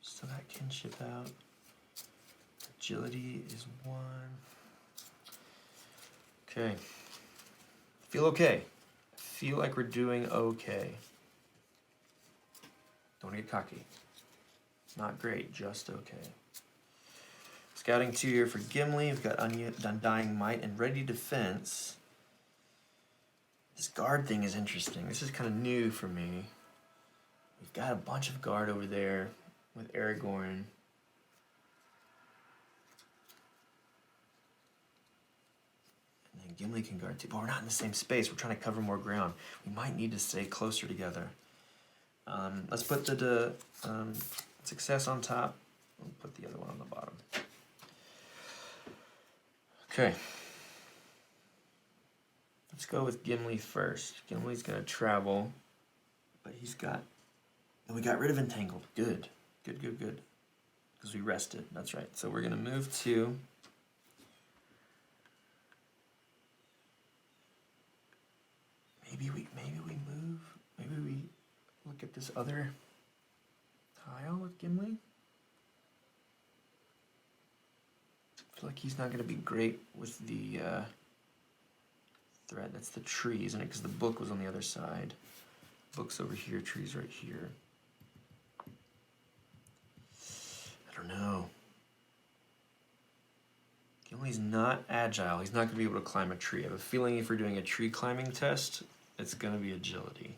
Still got kinship out. Agility is 1. Okay. Feel okay. Feel like we're doing okay. Don't get cocky. Not great, just okay. Scouting 2 here for Gimli. We've got Undying Might and Ready Defense. This guard thing is interesting. This is kind of new for me. We've got a bunch of guard over there with Aragorn. And then Gimli can guard too, but we're not in the same space. We're trying to cover more ground. We might need to stay closer together. Let's put the success on top. We'll put the other one on the bottom. Okay. Let's go with Gimli first. Gimli's gonna travel, but he's got. And we got rid of Entangled. Good. Good, good, good. Because we rested. That's right. So we're gonna move to. Maybe we move. Maybe we look at this other tile with Gimli. I feel like he's not going to be great with the thread. That's the tree, isn't it? Because the book was on the other side. Book's over here, tree's right here. I don't know. Gimli's not agile. He's not going to be able to climb a tree. I have a feeling if we're doing a tree climbing test, it's going to be agility.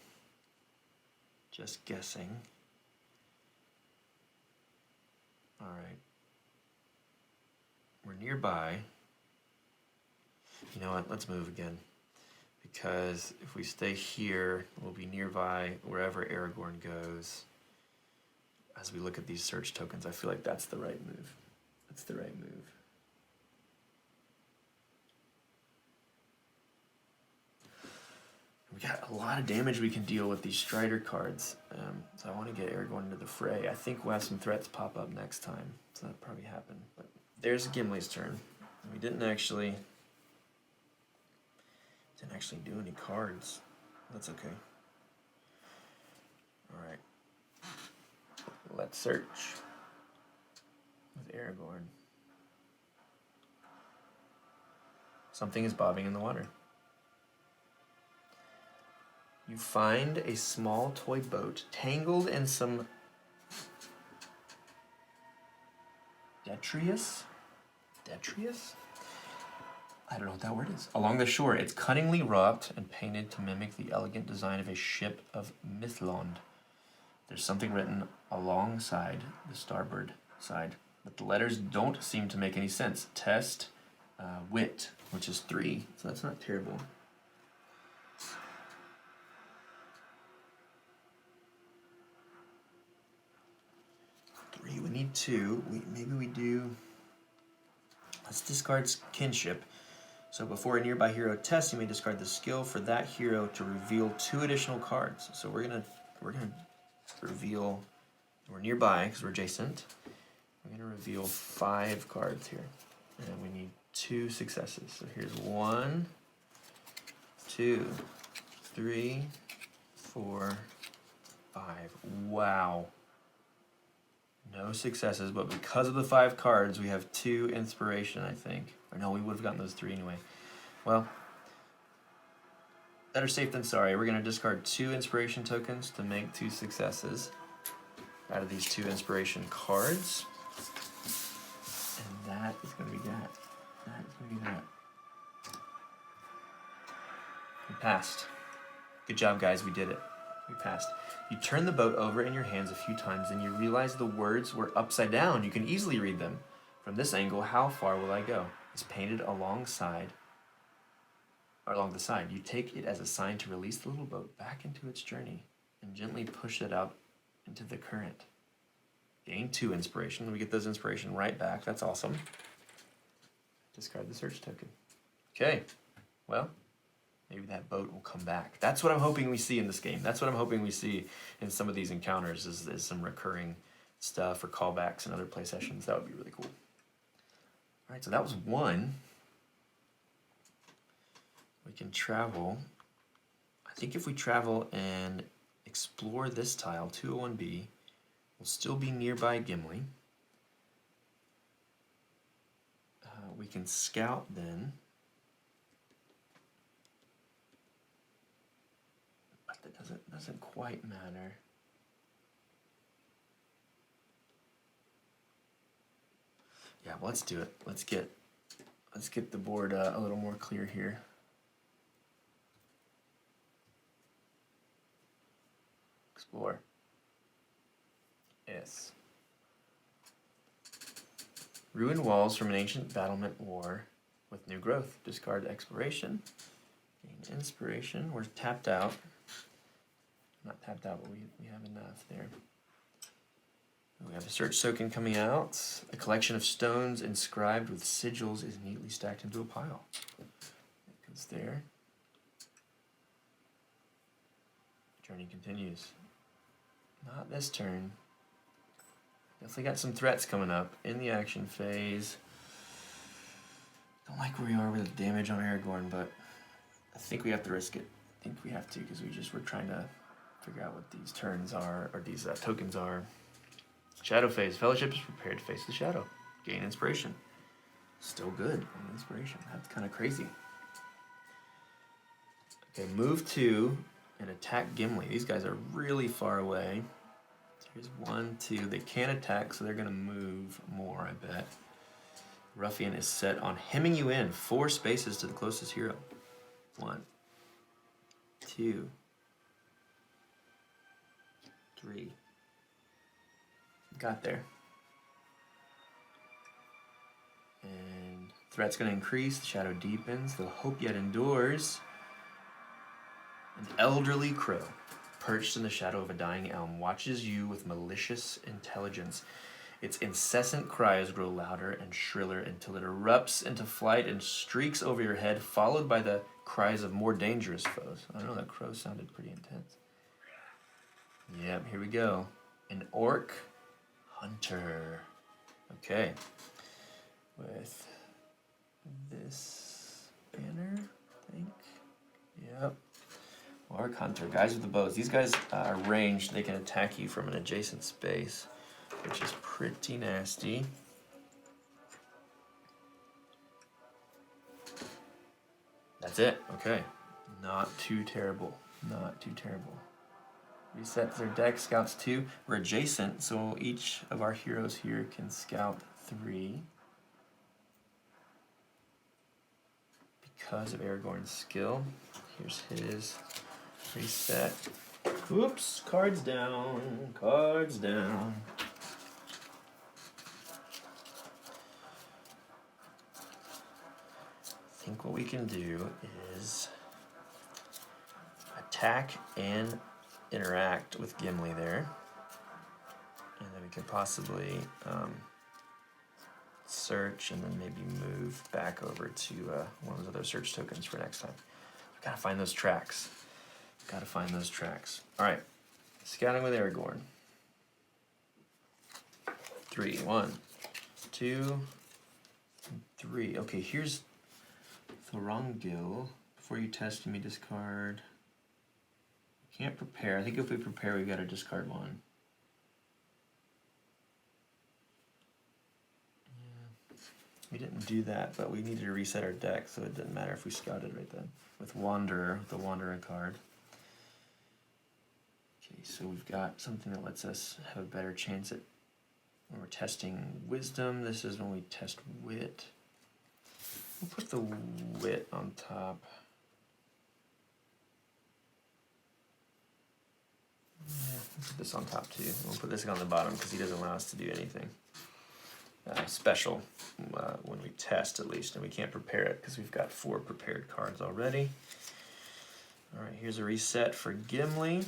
Just guessing. All right. We're nearby. You know what? Let's move again. Because if we stay here, we'll be nearby wherever Aragorn goes. As we look at these search tokens, I feel like that's the right move. That's the right move. We got a lot of damage we can deal with these Strider cards. So I want to get Aragorn into the fray. I think we'll have some threats pop up next time. So that'll probably happen. But there's Gimli's turn. We didn't actually do any cards. That's okay. All right. Let's search with Aragorn. Something is bobbing in the water. You find a small toy boat tangled in some detritus? I don't know what that word is. Along the shore, it's cunningly wrought and painted to mimic the elegant design of a ship of Mithlond. There's something written alongside the starboard side, but the letters don't seem to make any sense. Test wit, which is 3, so that's not terrible. We need 2. Maybe we do. Let's discard kinship. So before a nearby hero test, you may discard the skill for that hero to reveal 2 additional cards. So we're gonna reveal. We're nearby because we're adjacent. We're gonna reveal 5 cards here, and we need 2 successes. So here's 1, 2, 3, 4, 5. Wow. No successes, but because of the 5 cards, we have 2 inspiration, I think. Or no, we would have gotten those 3 anyway. Well, better safe than sorry. We're going to discard 2 inspiration tokens to make 2 successes out of these 2 inspiration cards. And that is going to be that. That is going to be that. We passed. Good job, guys. We did it. We passed. You turn the boat over in your hands a few times and you realize the words were upside down. You can easily read them. From this angle, how far will I go? It's painted along the side. You take it as a sign to release the little boat back into its journey and gently push it out into the current. Gain 2 inspiration. We get those inspiration right back. That's awesome. Discard the search token. Okay. Well, maybe that boat will come back. That's what I'm hoping we see in this game. That's what I'm hoping we see in some of these encounters is some recurring stuff or callbacks in other play sessions. That would be really cool. All right, so that was 1. We can travel. I think if we travel and explore this tile, 201B, we'll still be nearby Gimli. We can scout then. That doesn't quite matter. Yeah, well, let's do it. Let's get the board a little more clear here. Explore. Yes. Ruined walls from an ancient battlement war with new growth. Discard exploration. Gain inspiration. We're tapped out. Not tapped out, but we have enough there. We have a search token coming out. A collection of stones inscribed with sigils is neatly stacked into a pile. It goes there. Journey continues. Not this turn. Definitely got some threats coming up in the action phase. Don't like where we are with the damage on Aragorn, but I think we have to risk it. I think we have to because we're trying to figure out what these turns are, or these tokens are. Shadow phase. Fellowship is prepared to face the shadow. Gain inspiration. Still good on inspiration. That's kind of crazy. Okay, move 2 and attack Gimli. These guys are really far away. Here's 1, 2. They can't attack, so they're going to move more, I bet. Ruffian is set on hemming you in 4 spaces to the closest hero. 1, 2, 3. Got there. And threat's going to increase. The shadow deepens. The hope yet endures. An elderly crow, perched in the shadow of a dying elm, watches you with malicious intelligence. Its incessant cries grow louder and shriller until it erupts into flight and streaks over your head, followed by the cries of more dangerous foes. I don't know, that crow sounded pretty intense. Yep, here we go. An orc hunter. Okay. with this banner, I think. Yep. Orc Hunter, guys with the bows. These guys are ranged. They can attack you from an adjacent space, which is pretty nasty. That's it. Okay. Not too terrible. Not too terrible. Resets their deck. Scouts 2. We're adjacent, so each of our heroes here can scout 3. Because of Aragorn's skill. Here's his reset. Oops, cards down, cards down. I think what we can do is attack and interact with Gimli there. And then we can possibly search and then maybe move back over to one of those other search tokens for next time. We gotta find those tracks. Gotta find those tracks. Alright, scouting with Aragorn. 3, 1, 2, 3. Okay, here's Thorongil. Before you test, you may discard. Can't prepare. I think if we prepare, we gotta discard 1. Yeah. We didn't do that, but we needed to reset our deck, so it didn't matter if we scouted right then. With Wanderer, the Wanderer card. Okay, so we've got something that lets us have a better chance at when we're testing Wisdom. This is when we test Wit. We'll put the Wit on top. Yeah, we'll put this on top too. We'll put this on the bottom because he doesn't allow us to do anything special when we test, at least, and we can't prepare it because we've got 4 prepared cards already. All right, here's a reset for Gimli.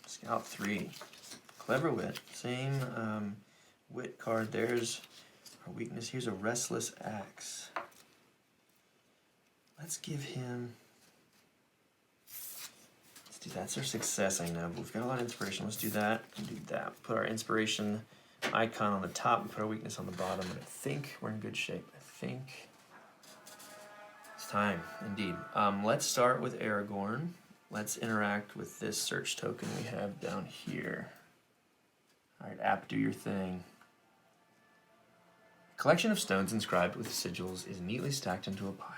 Scout 3. Clever Wit. Same Wit card. There's our weakness. Here's a Restless Axe. Let's give him... Let's do that. That's our success, I know, but we've got a lot of inspiration. Let's do that and do that. Put our inspiration icon on the top and put our weakness on the bottom, and I think we're in good shape. I think it's time, indeed. Let's start with Aragorn. Let's interact with this search token we have down here. All right, app, do your thing. A collection of stones inscribed with sigils is neatly stacked into a pile.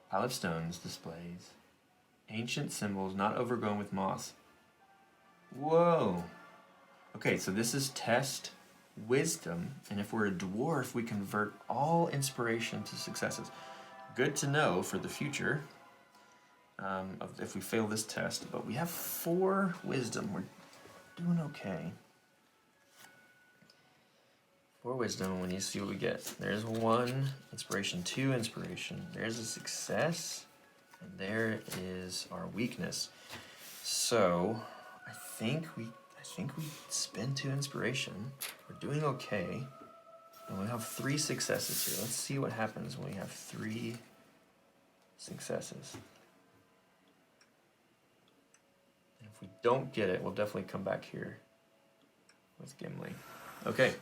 Pile of stones displays ancient symbols not overgrown with moss. Whoa! Okay, so this is test Wisdom, and if we're a dwarf, we convert all inspiration to successes. Good to know for the future if we fail this test, but we have 4 Wisdom. We're doing okay. 4 Wisdom, when you see what we get. There's 1 inspiration, 2 inspiration. There's a success, and there is our weakness. So I think we spend 2 inspiration. We're doing okay. And we have 3 successes here. Let's see what happens when we have 3 successes. And if we don't get it, we'll definitely come back here with Gimli. Okay.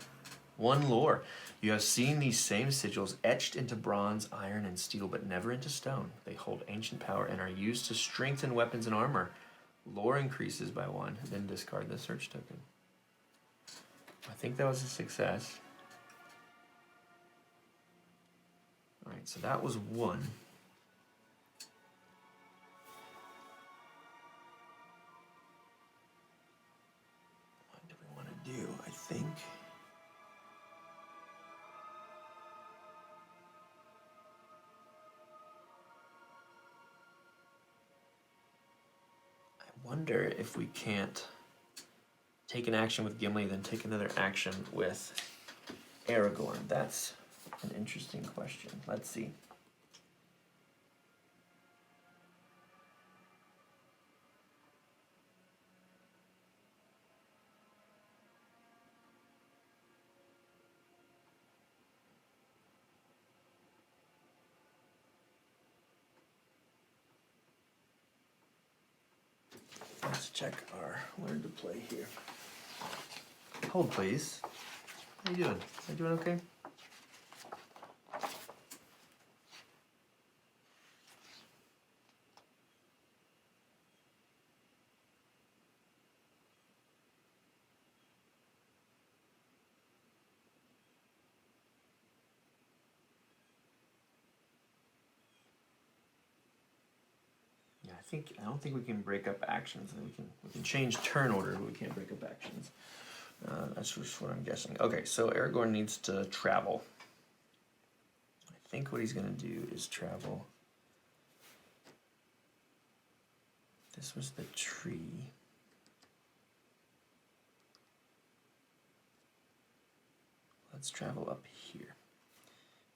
1 lore. You have seen these same sigils etched into bronze, iron, and steel, but never into stone. They hold ancient power and are used to strengthen weapons and armor. Lore increases by 1, then discard the search token. I think that was a success. Alright, so that was 1. What do we want to do? I think... I wonder if we can't take an action with Gimli, then take another action with Aragorn. That's an interesting question. Let's see. check our learn to play here. Hold, please. How you doing? Are you doing okay? I don't think we can break up actions. We can change turn order, but we can't break up actions. That's just what I'm guessing. Okay, so Aragorn needs to travel. I think what he's gonna do is travel. This was the tree. Let's travel up here.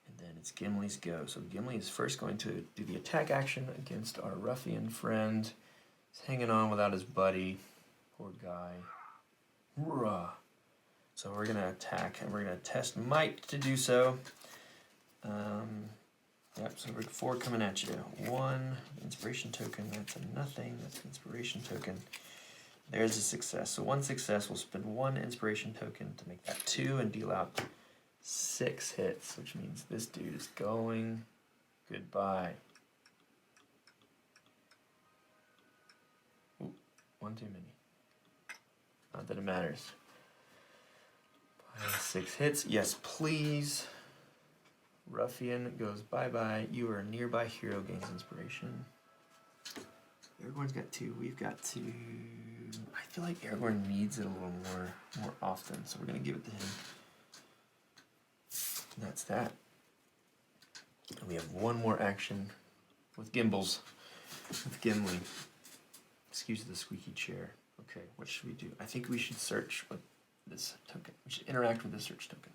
And then it's Gimli's go. So Gimli is first going to do the attack action against our ruffian friend. He's hanging on without his buddy. Poor guy. Hoorah. So we're going to attack, and we're going to test might to do so. Yep, so we're 4 coming at you. 1 inspiration token, that's a nothing. That's an inspiration token. There's a success. So 1 success, we'll spend 1 inspiration token to make that 2 and deal out 6 hits, which means this dude is going goodbye. Ooh, 1 too many. Not that it matters. 6 hits, yes please. Ruffian goes bye-bye. You are a nearby hero, gains inspiration. Aragorn's got 2, we've got 2. I feel like Aragorn needs it a little more often, so we're gonna give it to him. And that's that. And we have 1 more action with Gimbals, with Gimli. Excuse the squeaky chair. Okay, what should we do? I think we should search with this token. We should interact with this search token.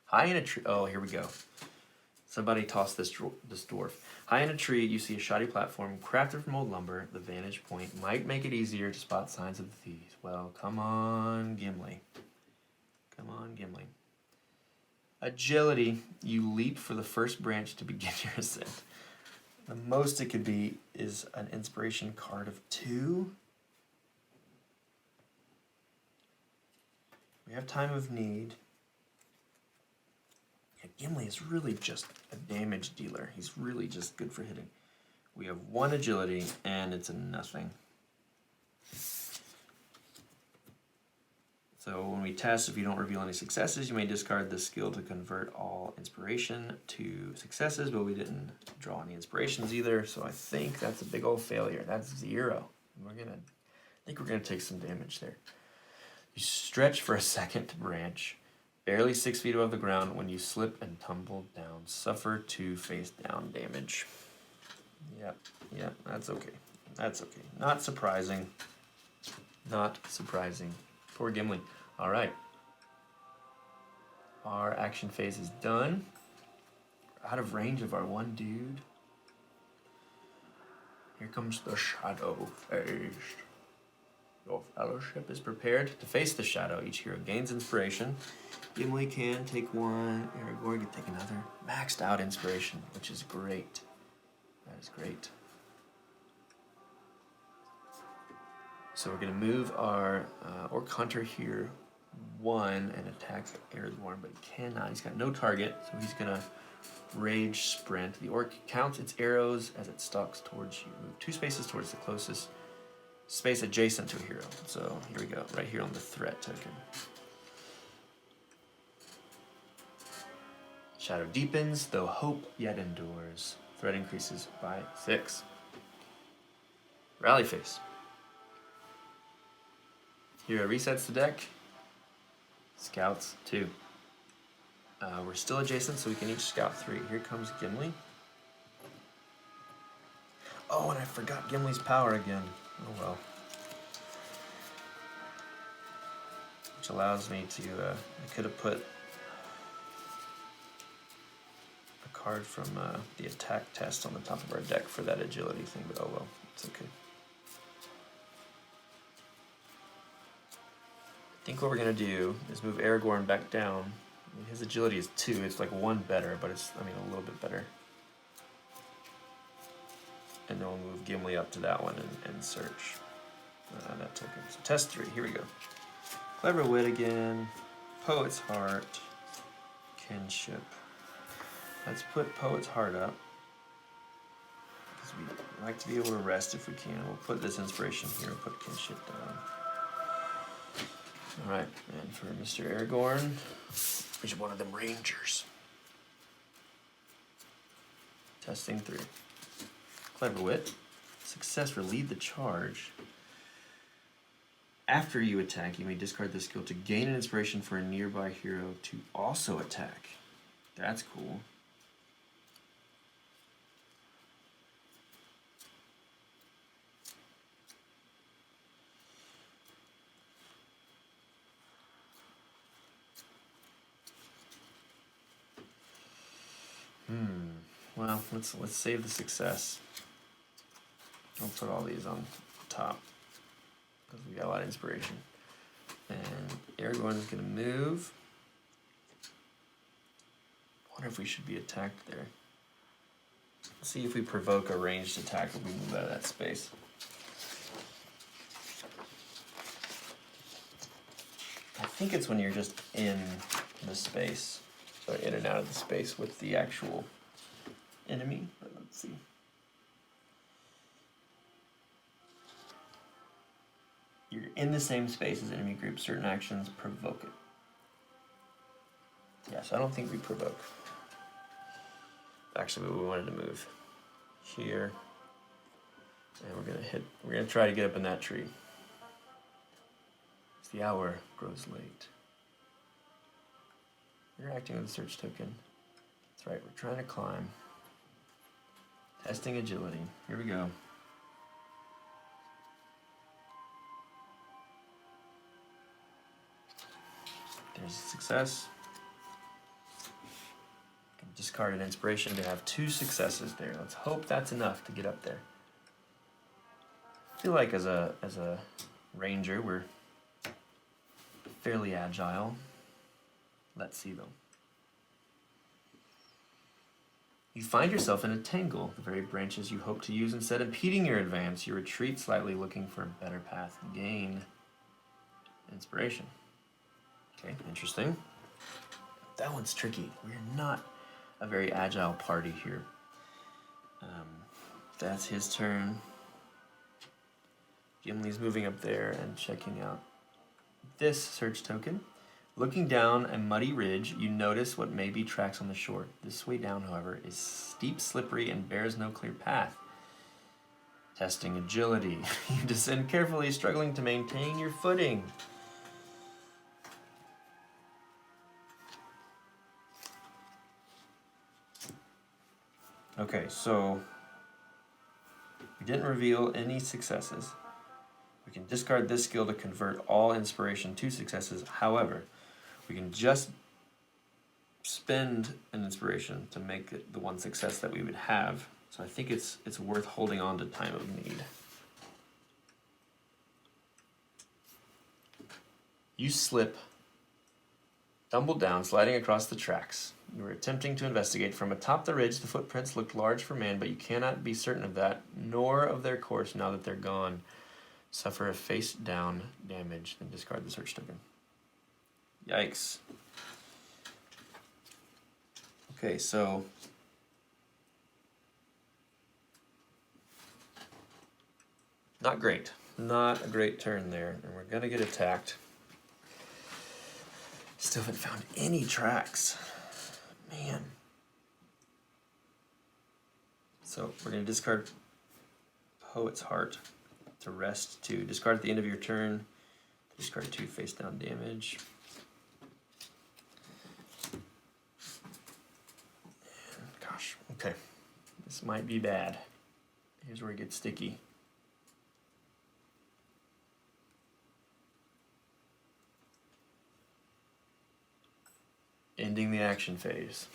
High in a tree. Oh, here we go. Somebody tossed this dwarf. High in a tree, you see a shoddy platform crafted from old lumber. The vantage point might make it easier to spot signs of the thieves. Well, come on, Gimli. Come on, Gimli. Agility, you leap for the first branch to begin your ascent. The most it could be is an inspiration card of 2. We have time of need. Yeah, Gimli is really just a damage dealer. He's really just good for hitting. We have 1 agility, and it's a nothing. So when we test, if you don't reveal any successes, you may discard this skill to convert all inspiration to successes, but we didn't draw any inspirations either, so I think that's a big old failure. That's 0. I think we're gonna take some damage there. You stretch for a second to branch, barely 6 feet above the ground. When you slip and tumble down, suffer 2 face down damage. Yep, that's okay. That's okay. Not surprising. Not surprising. Poor Gimli. All right. Our action phase is done. We're out of range of our 1 dude. Here comes the shadow phase. Your fellowship is prepared to face the shadow. Each hero gains inspiration. Gimli can take 1. Aragorn can take another. Maxed out inspiration, which is great. That is great. So we're going to move our Orc Hunter here 1 and attack Aragorn, but he cannot. He's got no target, so he's going to rage sprint. The Orc counts its arrows as it stalks towards you. Move 2 spaces towards the closest space adjacent to a hero. So here we go, right here on the threat token. Shadow deepens, though hope yet endures. Threat increases by 6. Rally phase. Hero resets the deck. Scouts 2. We're still adjacent, so we can each scout 3. Here comes Gimli. Oh, and I forgot Gimli's power again. Oh well. Which allows me to, I could have put a card from the attack test on the top of our deck for that agility thing, but oh well, it's okay. I think what we're going to do is move Aragorn back down. I mean, his agility is 2, it's like 1 better, but it's, a little bit better. And then we'll move Gimli up to that one and search. That token. So test 3. Here we go. Clever Wit again. Poet's Heart. Kinship. Let's put Poet's Heart up, because we like to be able to rest if we can. We'll put this inspiration here and put Kinship down. Alright, and for Mr. Aragorn, he's one of them rangers. Testing 3. Clever Wit. Success for lead the charge. After you attack, you may discard this skill to gain an inspiration for a nearby hero to also attack. That's cool. Well, let's save the success. I'll put all these on top, because we got a lot of inspiration. And Aragorn is going to move. I wonder if we should be attacked there. Let's see if we provoke a ranged attack if we move out of that space. I think it's when you're just in the space, or in and out of the space with the actual enemy. But let's see. You're in the same space as enemy group. Certain actions provoke it. Yeah, so I don't think we provoke. Actually, we wanted to move here, and we're gonna try to get up in that tree. As the hour grows late. Interacting with the search token. That's right, we're trying to climb. Testing agility. Here we go. There's a success. Discard an inspiration to have 2 successes there. Let's hope that's enough to get up there. I feel like as a ranger, we're fairly agile. Let's see though. You find yourself in a tangle. The very branches you hope to use instead impeding your advance. You retreat slightly, looking for a better path to gain inspiration. Okay, interesting. That one's tricky. We're not a very agile party here. That's his turn. Gimli's moving up there and checking out this search token. Looking down a muddy ridge, you notice what may be tracks on the shore. This way down, however, is steep, slippery, and bears no clear path. Testing agility. You descend carefully, struggling to maintain your footing. Okay, so we didn't reveal any successes. We can discard this skill to convert all inspiration to successes. However, we can just spend an inspiration to make it the one success that we would have. So I think it's worth holding on to Time of Need. You slip, tumble down, sliding across the tracks. You were attempting to investigate. From atop the ridge, the footprints looked large for man, but you cannot be certain of that, nor of their course now that they're gone. Suffer a face-down damage, then discard the search token. Yikes. Okay, so not great. Not a great turn there, and we're gonna get attacked. Still haven't found any tracks. Man. So we're going to discard Poet's Heart to rest 2. Discard at the end of your turn. Discard 2 face down damage. And gosh, okay. This might be bad. Here's where it gets sticky. Ending the action phase.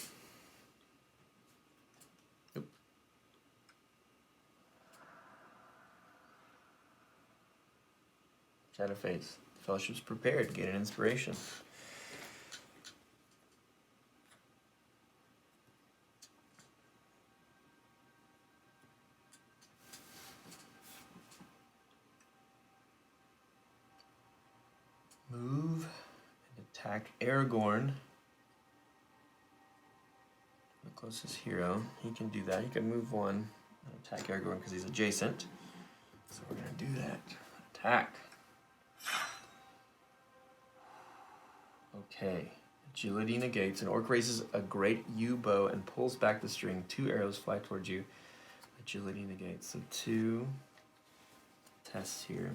Oop. Shadow phase. The Fellowship's prepared. Gain an inspiration. attack Aragorn, the closest hero. He can do that. He can move one and attack Aragorn because he's adjacent. So we're going to do that. Attack. Okay. Agility negates. An orc raises a great yew bow and pulls back the string. 2 arrows fly towards you. Agility negates. So 2 tests here.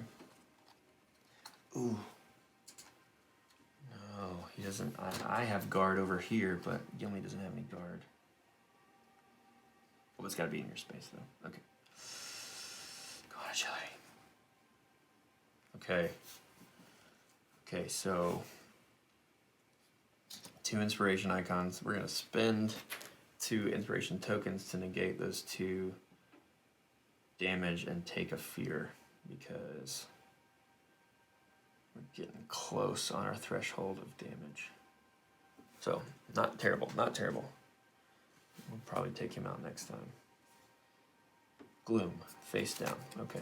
Ooh. No, he doesn't. I have guard over here, but Gimli doesn't have any guard. Well, it's got to be in your space, though. Okay. Go on, agility. Okay. Okay, so 2 inspiration icons. We're going to spend 2 inspiration tokens to negate those 2 damage and take a fear, because we're getting close on our threshold of damage. So, not terrible, not terrible. We'll probably take him out next time. Gloom, face down. Okay.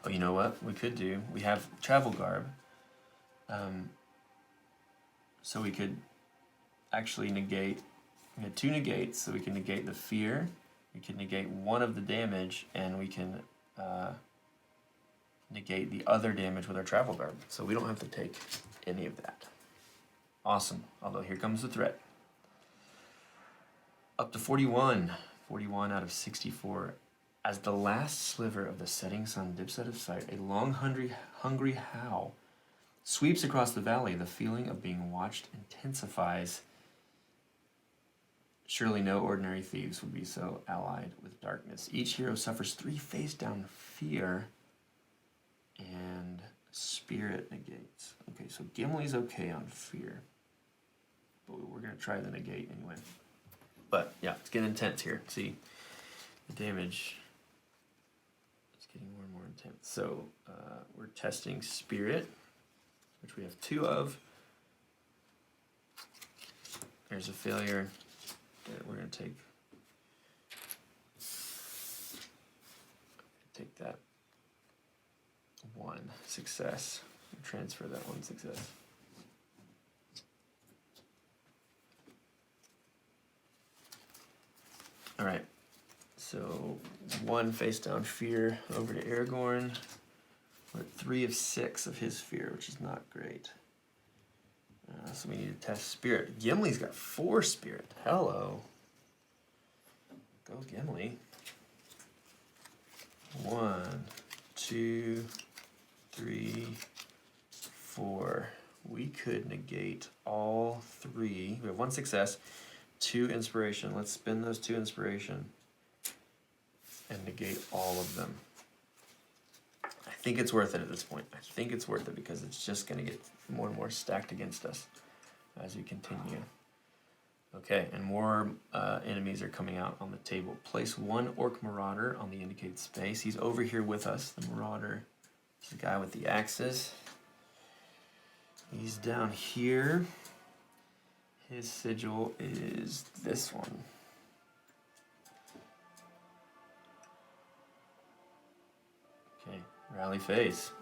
Oh, you know what we could do? We have travel garb. So we could actually negate, we had 2 negates, so we can negate the fear, we can negate 1 of the damage, and we can negate the other damage with our travel garb. So we don't have to take any of that. Awesome. Although here comes the threat. Up to 41. 41 out of 64. As the last sliver of the setting sun dips out of sight, a long, hungry howl sweeps across the valley. The feeling of being watched intensifies. Surely no ordinary thieves would be so allied with darkness. Each hero suffers 3 face-down fear and spirit negates. Okay, so Gimli's okay on fear, but we're going to try the negate anyway. But yeah, it's getting intense here. See, the damage is getting more and more intense. So we're testing spirit, which we have 2 of. There's a failure. We're going to take that 1 success and transfer that 1 success. All right, so 1 face down fear over to Aragorn. We're at 3 of 6 of his fear, which is not great. So we need to test spirit. Gimli's got 4 spirit. Hello. Go Gimli. 1, 2, 3, 4. We could negate all 3. We have 1 success, 2 inspiration. Let's spend those 2 inspiration and negate all of them. I think it's worth it at this point. I think it's worth it because it's just going to get more and more stacked against us as we continue. Okay, and more enemies are coming out on the table. Place 1 Orc Marauder on the indicated space. He's over here with us. The Marauder is the guy with the axes. He's down here. His sigil is this one. Okay, rally phase.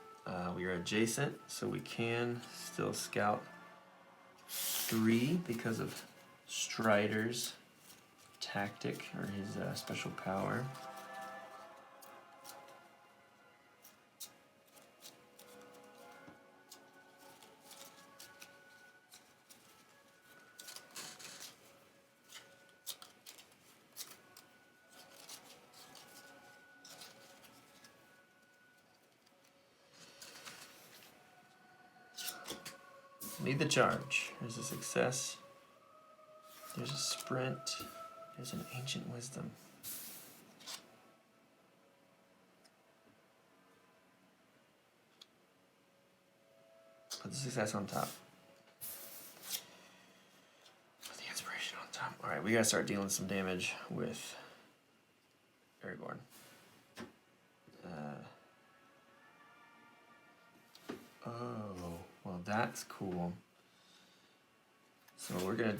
We are adjacent, so we can still scout 3 because of Strider's tactic, or his special power. Lead the charge. There's a success. There's a sprint. There's an ancient wisdom. Put the success on top. Put the inspiration on top. Alright, we gotta start dealing some damage with Aragorn. Oh, well that's cool. So we're gonna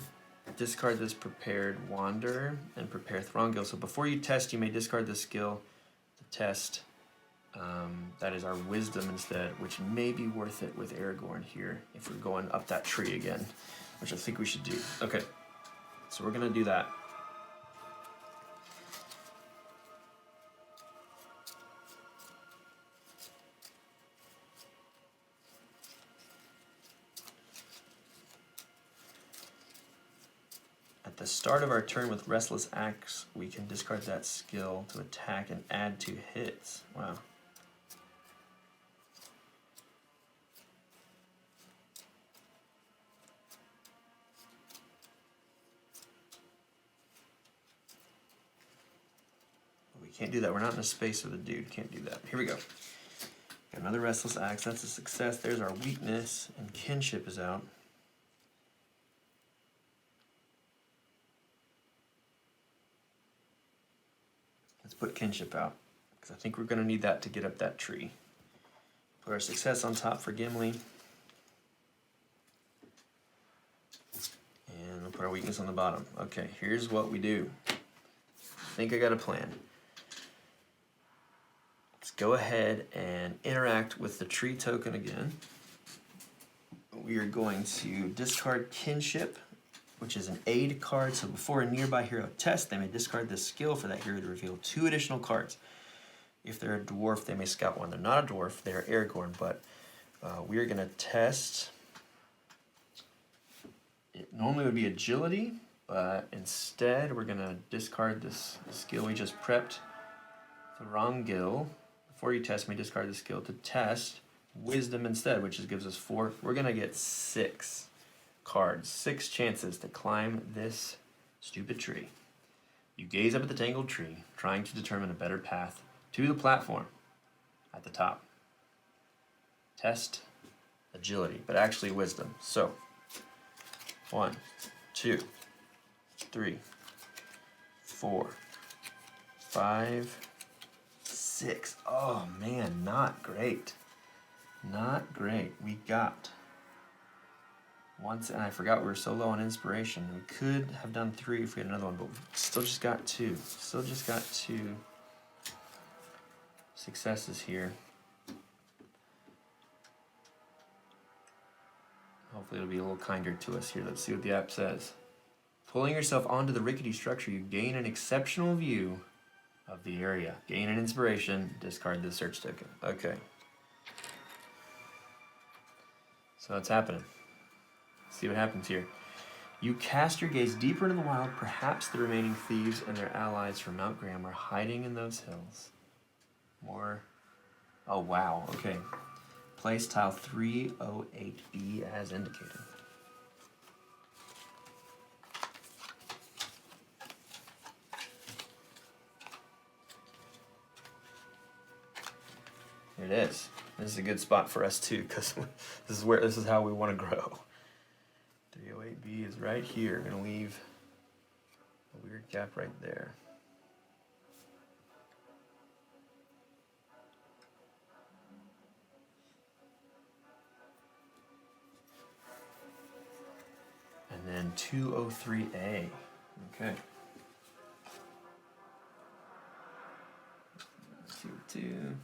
discard this Prepared Wander and prepare Throngil. So before you test, you may discard this skill to test That is our wisdom instead, which may be worth it with Aragorn here if we're going up that tree again, which I think we should do. Okay, so we're gonna do that. At the start of our turn with Restless Axe, we can discard that skill to attack and add 2 hits. Wow. We can't do that. We're not in a space with a dude. Can't do that. Here we go. Got another Restless Axe. That's a success. There's our weakness. And Kinship is out. Let's put Kinship out, because I think we're going to need that to get up that tree. Put our success on top for Gimli. And we'll put our weakness on the bottom. Okay, here's what we do. I think I got a plan. Let's go ahead and interact with the tree token again. We are going to discard Kinship, which is an aid card. So before a nearby hero test, they may discard this skill for that hero to reveal 2 additional cards. If they're a dwarf, they may scout 1. They're not a dwarf, they're Aragorn, but we are gonna test. It normally would be agility, but instead we're gonna discard this skill we just prepped. The wrong gill. Before you test, may discard the skill to test wisdom instead, which gives us 4. We're gonna get 6 cards, 6 chances to climb this stupid tree. You gaze up at the tangled tree, trying to determine a better path to the platform at the top. Test agility, but actually wisdom. So 1, 2, 3, 4, 5, 6. Oh man, not great. Not great. We got once, and I forgot we were so low on inspiration. We could have done 3 if we had another one, but we still just got 2. Still just got 2 successes here. Hopefully it'll be a little kinder to us here. Let's see what the app says. Pulling yourself onto the rickety structure, you gain an exceptional view of the area. Gain an inspiration, discard the search token. Okay. So that's happening. See what happens here. You cast your gaze deeper into the wild. Perhaps the remaining thieves and their allies from Mount Graham are hiding in those hills. More. Oh, wow. Okay. Place tile 308B as indicated. Here it is. This is a good spot for us too, because this is how we want to grow. 308B is right here. Gonna leave a weird gap right there. And then 203A. Okay. 202.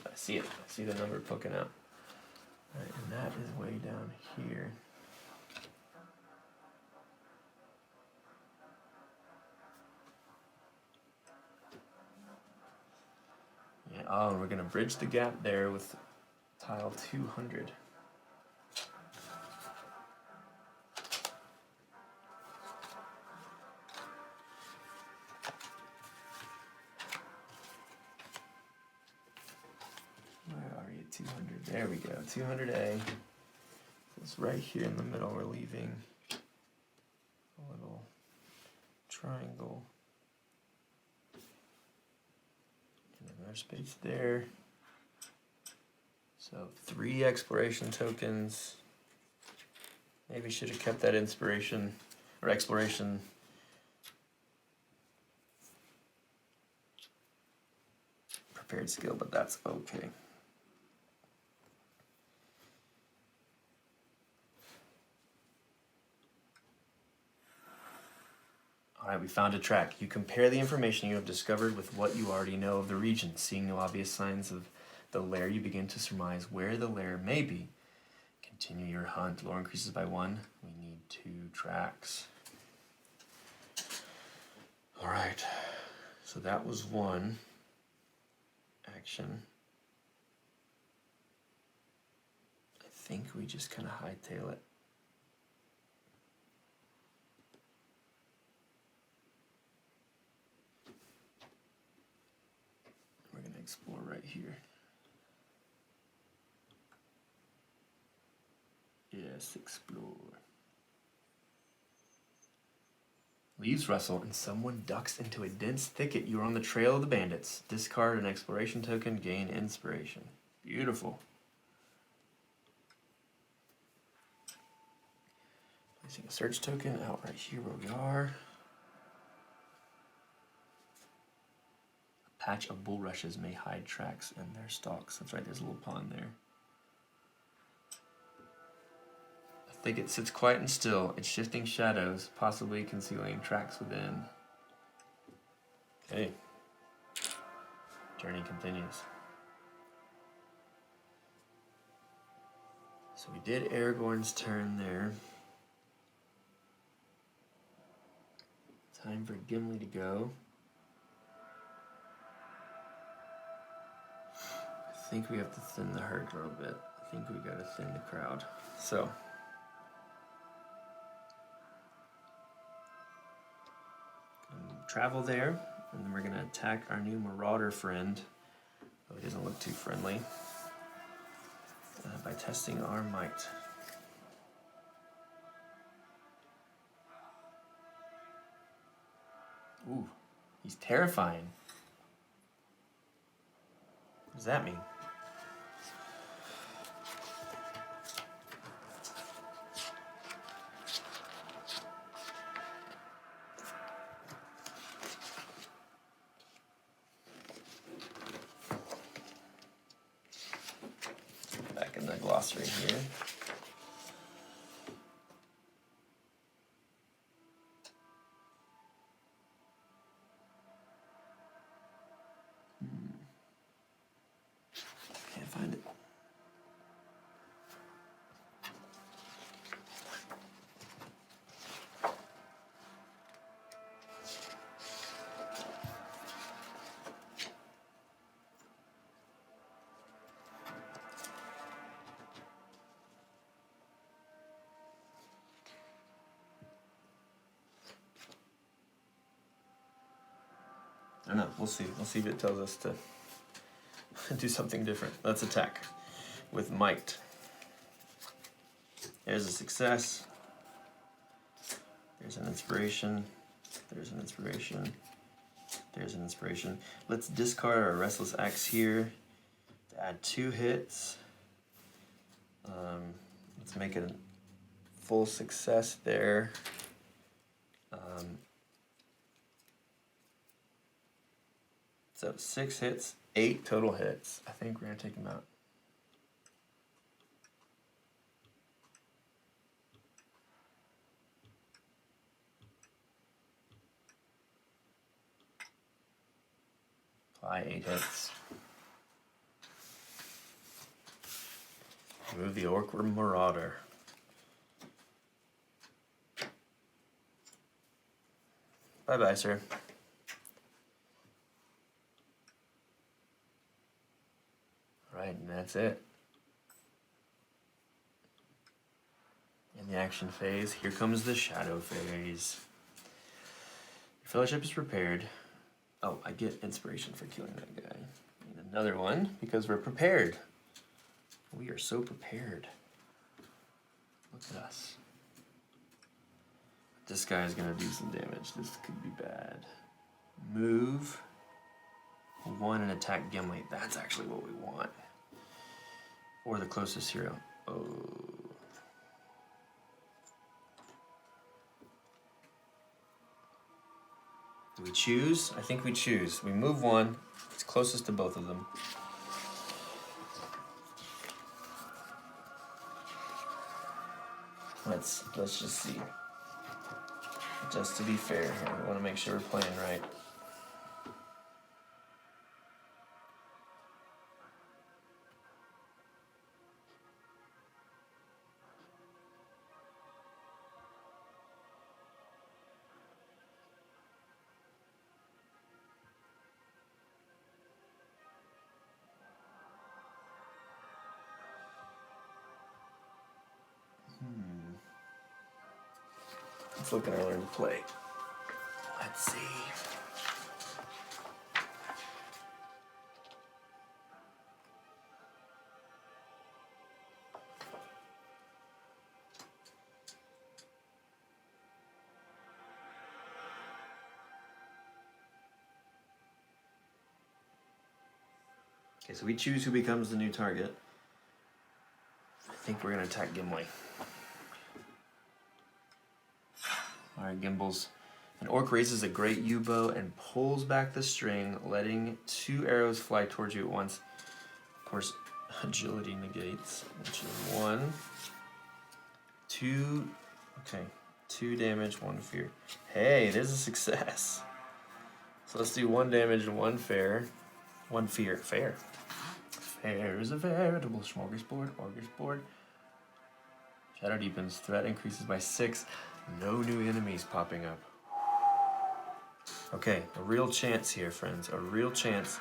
I see it. I see the number poking out. All right, and that is way down here. Yeah. Oh, and we're gonna bridge the gap there with tile 200. Where are you? 200. There we go. 200A. It's right here in the middle. We're leaving a little triangle. And another space there. So 3 exploration tokens. Maybe should have kept that inspiration or exploration. Prepared skill, but that's okay. I Alright, we found a track. You compare the information you have discovered with what you already know of the region. Seeing no obvious signs of the lair, you begin to surmise where the lair may be. Continue your hunt. Lore increases by 1. We need 2 tracks. Alright, so that was 1 action. I think we just kind of hightail it. We're going to explore right here. Yes, explore. Leaves rustle and someone ducks into a dense thicket. You are on the trail of the bandits. Discard an exploration token, gain inspiration. Beautiful. Placing a search token out right here where we are. A patch of bulrushes may hide tracks and their stalks. That's right, there's a little pond there. The thicket sits quiet and still, its shifting shadows possibly concealing tracks within. Okay. Journey continues. So we did Aragorn's turn there. Time for Gimli to go. I think we have to thin the herd a little bit. I think we gotta thin the crowd. So. Travel there, and then we're gonna attack our new marauder friend, though he doesn't look too friendly, by testing our might. Ooh, he's terrifying. What does that mean? Back in the glossary here. Can't find it. I don't know, we'll see. We'll see if it tells us to do something different. Let's attack with might. There's a success. There's an inspiration. There's an inspiration. There's an inspiration. Let's discard our Restless Axe here to add 2 hits. Let's make it a full success there. So 6 hits, 8 total hits. I think we're gonna take him out. Apply 8 hits. Remove the Orc Marauder. Bye-bye, sir. Right, and that's it. In the action phase, here comes the shadow phase. Your fellowship is prepared. Oh, I get inspiration for killing that guy. And another one, because we're prepared. We are so prepared. Look at us. This guy is gonna do some damage. This could be bad. Move 1 and attack Gimli. That's actually what we want. Or the closest hero. Oh. Do we choose? I think we choose. We move 1. It's closest to both of them. Let's just see. just to be fair here. We want to make sure we're playing right. Let's look at our learn to play. Let's see. Okay, so we choose who becomes the new target. I think we're gonna attack Gimli. Alright, Gimbals. An orc raises a great yew bow and pulls back the string, letting 2 arrows fly towards you at once. Of course, agility negates, which is 1. 2, okay, 2 damage, 1 fear. Hey, there's a success. So let's do 1 damage and 1 fear. 1 fear, fair. Fair is a veritable smorgasbord, orgasbord. Shadow deepens, threat increases by 6. No new enemies popping up. Okay, a real chance here, friends. A real chance.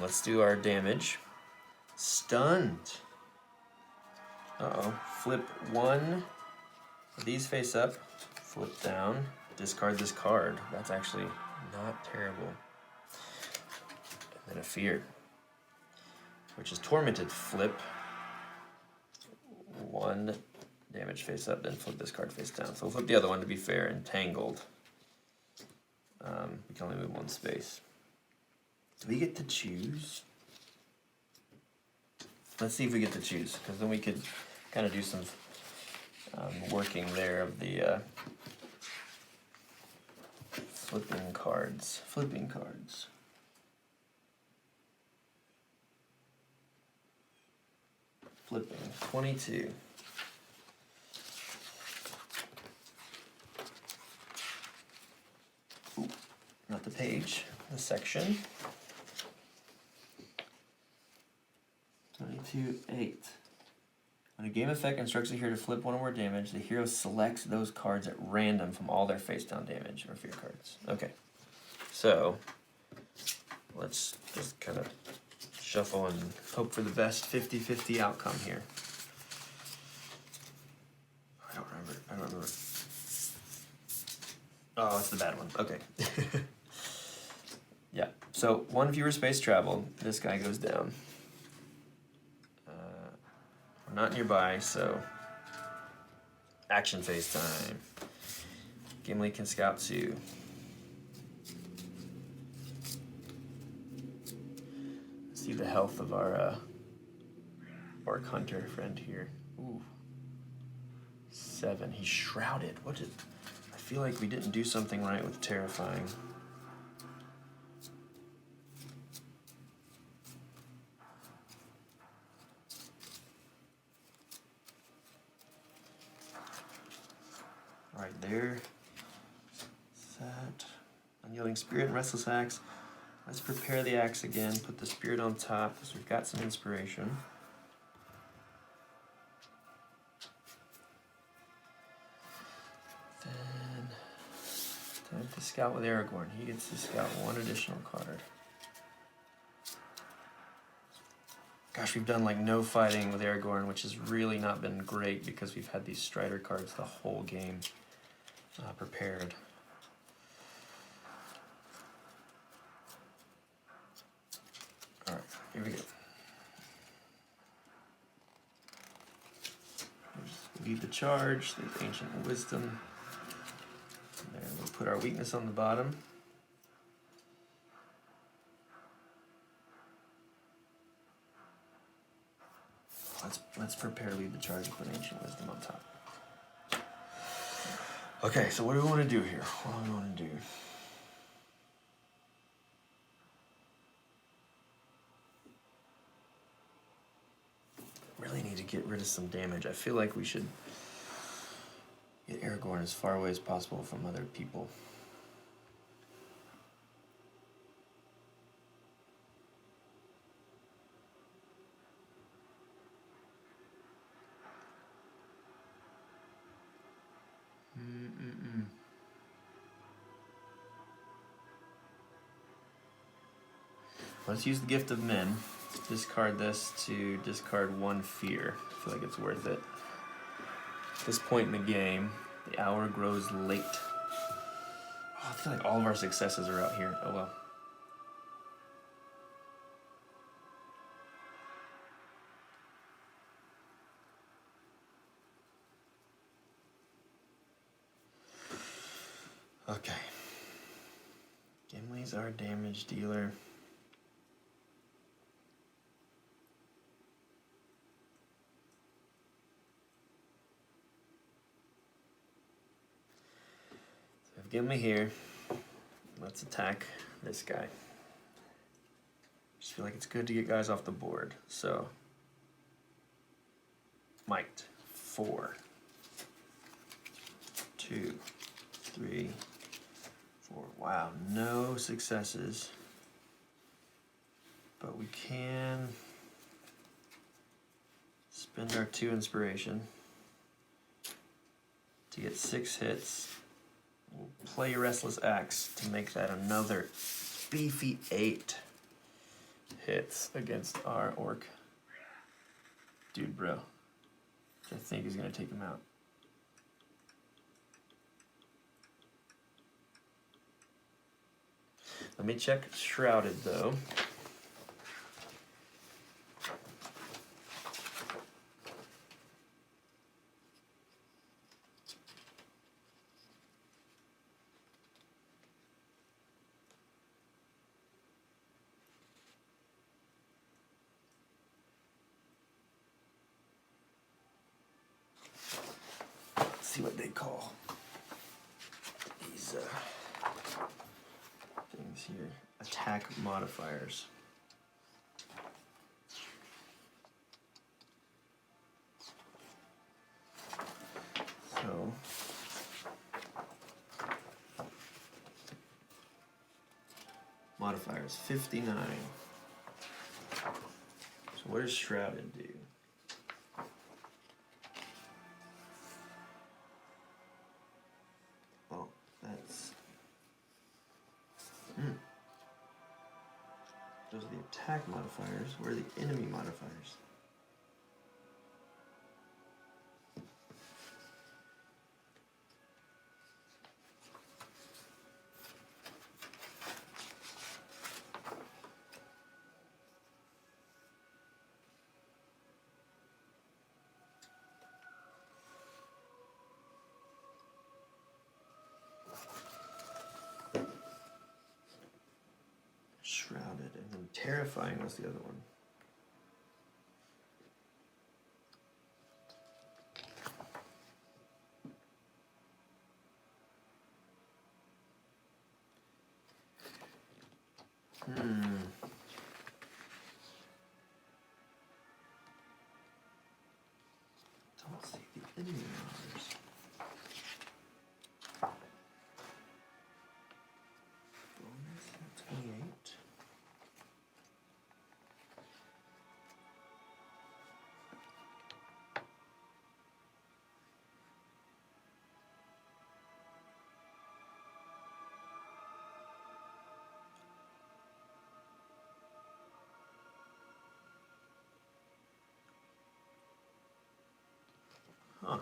Let's do our damage. Stunned. Uh-oh. Flip 1. These face up. Flip down. Discard this card. That's actually not terrible. And then a fear, which is tormented. Flip 1 damage face up, then flip this card face down. So we'll flip the other one to be fair. Entangled. We can only move 1 space. Do we get to choose? Let's see if we get to choose, because then we could kind of do some working there of the flipping cards. Flipping cards. Flipping. 22. Ooh, not the page, the section. 22, 8. When a game effect instructs a hero to flip 1 or more damage, the hero selects those cards at random from all their face down damage or fear cards. Okay, so let's just kind of shuffle and hope for the best 50-50 outcome here. I don't remember. Oh, it's the bad one. Okay. Yeah, so 1 fewer space traveled. This guy goes down. We're not nearby, so action phase time. Gimli can scout 2. See the health of our orc hunter friend here. Ooh. 7. He's shrouded. What did... I feel like we didn't do something right with terrifying. Right there. Set. Unyielding Spirit and Restless Axe. Let's prepare the axe again. Put the spirit on top because we've got some inspiration. Then time to scout with Aragorn. He gets to scout 1 additional card. Gosh, we've done like no fighting with Aragorn, which has really not been great because we've had these Strider cards the whole game prepared. Alright, here we go. Lead the charge, the Ancient Wisdom. And then we'll put our weakness on the bottom. Let's prepare lead the charge and put Ancient Wisdom on top. Okay, so what do we want to do here? What do we want to do? Really need to get rid of some damage. I feel like we should get Aragorn Aragorn as far away as possible from other people. Let's use the Gift of Men. Discard this to discard 1 fear. I feel like it's worth it. At this point in the game, the hour grows late. Oh, I feel like all of our successes are out here. Oh well. Okay. Gimli's our damage dealer. So I have Gimli here. Let's attack this guy. Just feel like it's good to get guys off the board. So, might. 4, 2, 3, 4. Wow, no successes. But we can spend our 2 inspiration to get 6 hits. We'll play Restless Axe to make that another beefy 8 hits against our orc. Dude, bro. I think is going to take him out. Let me check Shrouded, though. Let's see what they call these things here. Attack modifiers. So modifiers 59. So what does Shrouded do? Oh, that's those are the attack modifiers. Where are the enemy modifiers? Shrouded, and then Terrifying was the other one. Don't see the enemy modifiers. Bonus 28. Huh.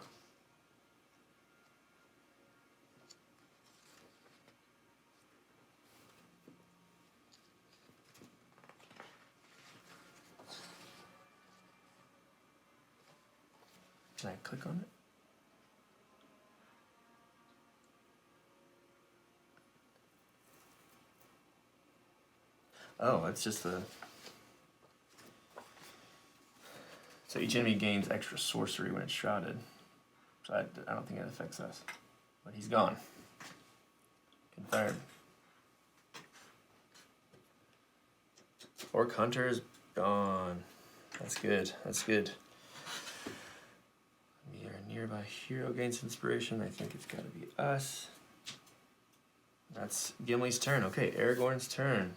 Can I click on it? Oh, it's just the... So each enemy gains extra sorcery when it's shrouded. So I don't think it affects us. But he's gone. Confirmed. Orc Hunter is gone. That's good. That's good. We are nearby hero gains inspiration. I think it's got to be us. That's Gimli's turn. Okay, Aragorn's turn.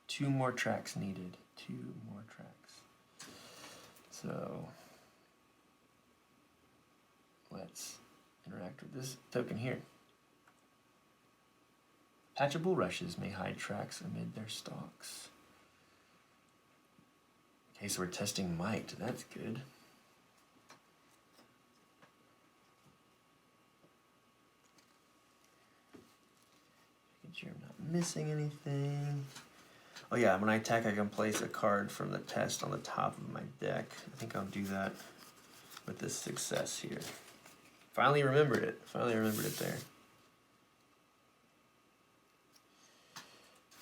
2 more tracks needed. 2 more tracks. So let's interact with this token here. Patch of bulrushes may hide tracks amid their stalks. Okay, so we're testing might. That's good. Making sure I'm not missing anything. Oh yeah, when I attack, I can place a card from the test on the top of my deck. I think I'll do that with this success here. Finally remembered it. Finally remembered it there.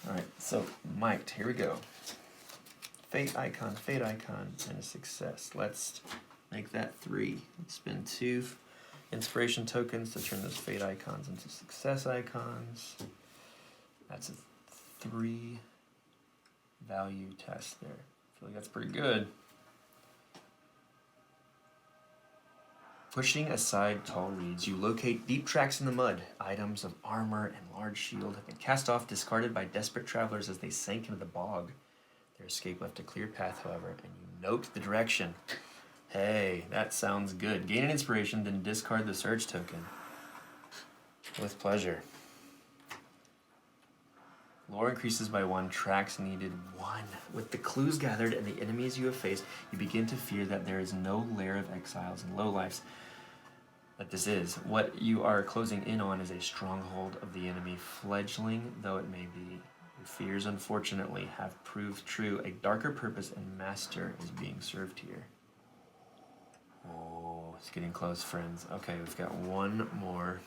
Alright, so might, here we go. Fate icon, and a success. Let's make that 3. Let's spend 2 inspiration tokens to turn those fate icons into success icons. That's a 3 value test there. I feel like that's pretty good. Pushing aside tall reeds, you locate deep tracks in the mud. Items of armor and large shield have been cast off, discarded by desperate travelers as they sank into the bog. Their escape left a clear path, however, and you note the direction. Hey, that sounds good. Gain an inspiration, then discard the search token. With pleasure. Lore increases by 1, tracks needed 1. With the clues gathered and the enemies you have faced, you begin to fear that there is no lair of exiles and lowlifes. But this is. What you are closing in on is a stronghold of the enemy, fledgling though it may be. Your fears, unfortunately, have proved true. A darker purpose and master is being served here. Oh, it's getting close, friends. Okay, we've got 1 more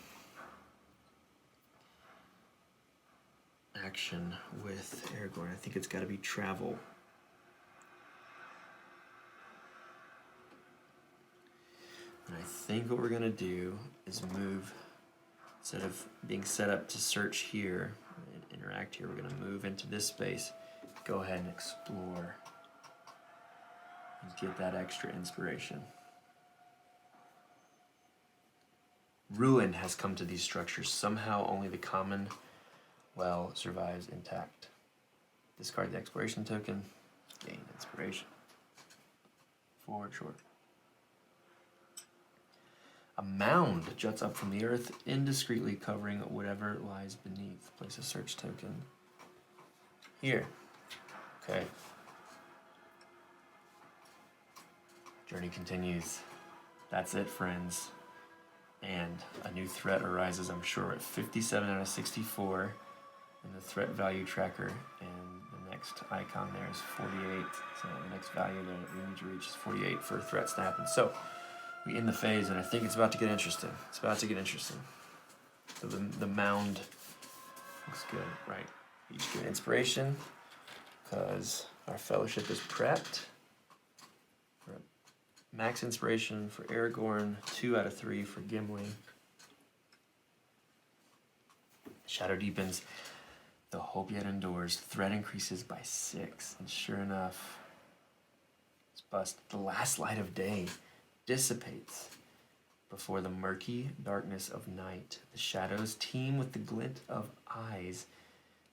action with Aragorn. I think it's got to be travel. And I think what we're going to do is move, instead of being set up to search here and interact here, we're going to move into this space, go ahead and explore, and get that extra inspiration. Ruin has come to these structures. Somehow only the common well survives intact. Discard the exploration token, gain inspiration. Forward short. A mound juts up from the earth, indiscreetly covering whatever lies beneath. Place a search token here. Okay. Journey continues. That's it, friends. And a new threat arises, I'm sure, at 57 out of 64 in the threat value tracker, and the next icon there is 48. So the next value that we need to reach is 48 for threats to happen. So we end the phase, and I think it's about to get interesting. It's about to get interesting. So the mound looks good, right? We each get inspiration because our fellowship is prepped. Max inspiration for Aragorn, 2 out of 3 for Gimli. Shadow deepens, the hope yet endures. Threat increases by 6, and sure enough, it's bust. The last light of day dissipates before the murky darkness of night. The shadows teem with the glint of eyes.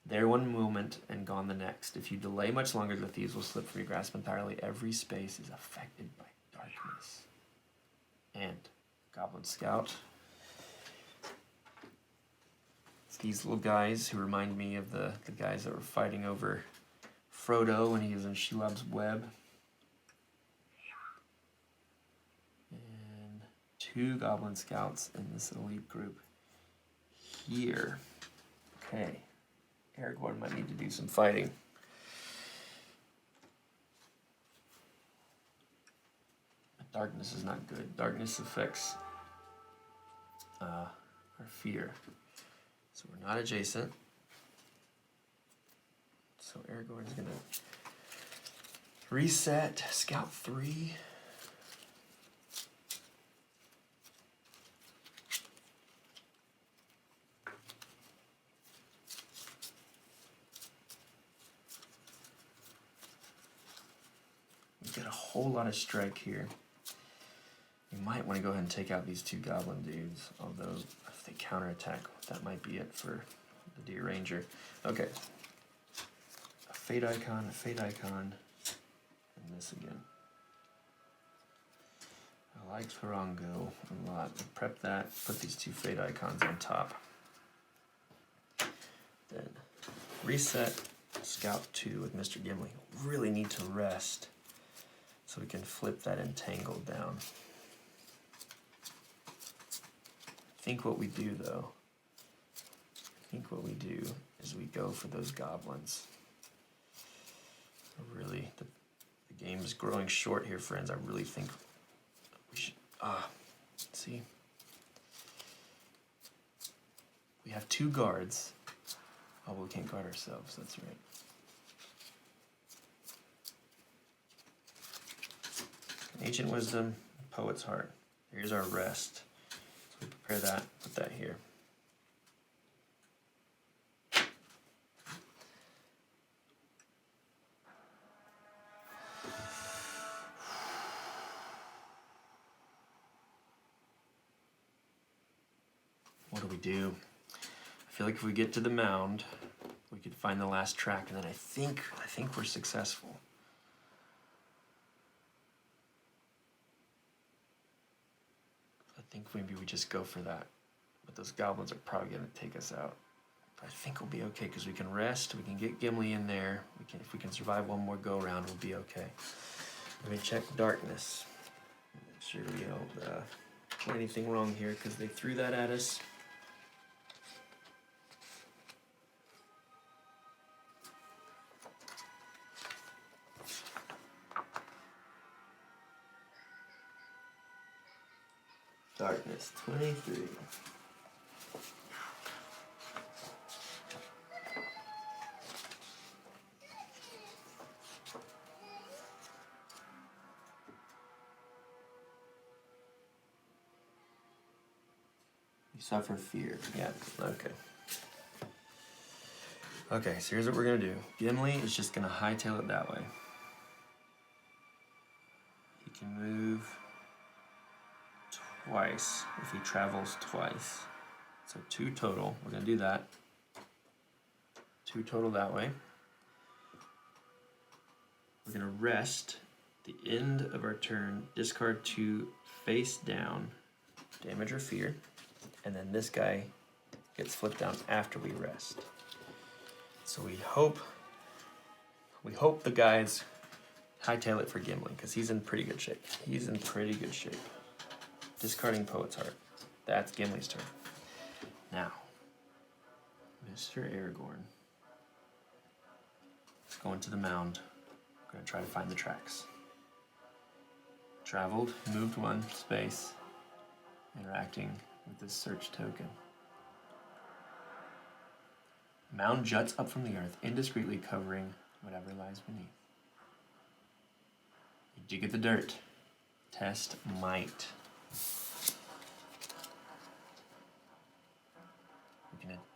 There one moment and gone the next. If you delay much longer, the thieves will slip from your grasp entirely. Every space is affected by darkness. And Goblin Scout. It's these little guys who remind me of the guys that were fighting over Frodo when he was in Shelob's web. And 2 Goblin Scouts in this elite group here. Okay. Aragorn might need to do some fighting. Darkness is not good. Darkness affects our fear. So we're not adjacent. So Aragorn is going to reset Scout 3. got a whole lot of strike here. You might want to go ahead and take out these two goblin dudes, although if they counterattack, that might be it for the Deer Ranger. Okay. A Fate Icon, and this again. I like Farango a lot. Prep that, put these two Fate Icons on top. Then reset, Scout 2 with Mr. Gimli. Really need to rest so we can flip that Entangled down. I think what we do though, is we go for those goblins. Really, the game is growing short here, friends. I really think we should, see. We have two guards. Oh, well, we can't guard ourselves, that's right. Ancient Wisdom, Poet's Heart. Here's our rest. So we prepare that, put that here. What do we do? I feel like if we get to the mound, we could find the last track, and then I think we're successful. I think maybe we just go for that. But those goblins are probably going to take us out. But I think we'll be okay because we can rest. We can get Gimli in there. If we can survive one more go round, we'll be okay. Let me check darkness. Make sure we don't do anything wrong here because they threw that at us. Darkness 23. You suffer fear. Yeah, okay. Okay, so here's what we're gonna do. Gimli is just gonna hightail it that way. He can move twice if he travels twice. So 2 total. We're gonna do that. 2 total that way. We're gonna rest the end of our turn, discard 2 face down, damage or fear, and then this guy gets flipped down after we rest. So we hope the guys hightail it for Gimli because he's in pretty good shape. Discarding Poet's Heart. That's Gimli's turn. Now, Mr. Aragorn is going to the mound. We're going to try to find the tracks. Traveled, moved 1 space, interacting with this search token. Mound juts up from the earth, indiscreetly covering whatever lies beneath. You dig at the dirt. Test might.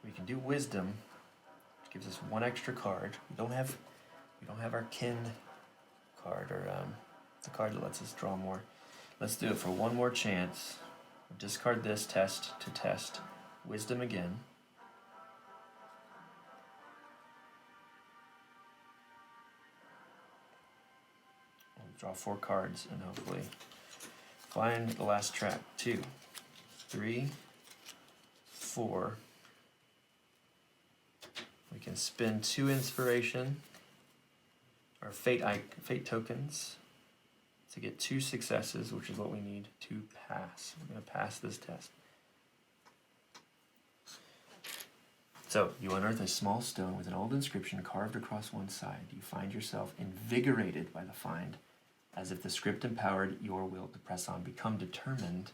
We can do wisdom, which gives us 1 extra card. We don't have our kin card or the card that lets us draw more. Let's do it for 1 more chance. Discard this test to test wisdom again. We'll draw 4 cards and hopefully find the last track. 2, 3, 4. We can spend 2 inspiration or fate tokens to get 2 successes, which is what we need to pass. We're going to pass this test. So, you unearth a small stone with an old inscription carved across one side. You find yourself invigorated by the find, as if the script empowered your will to press on, become determined,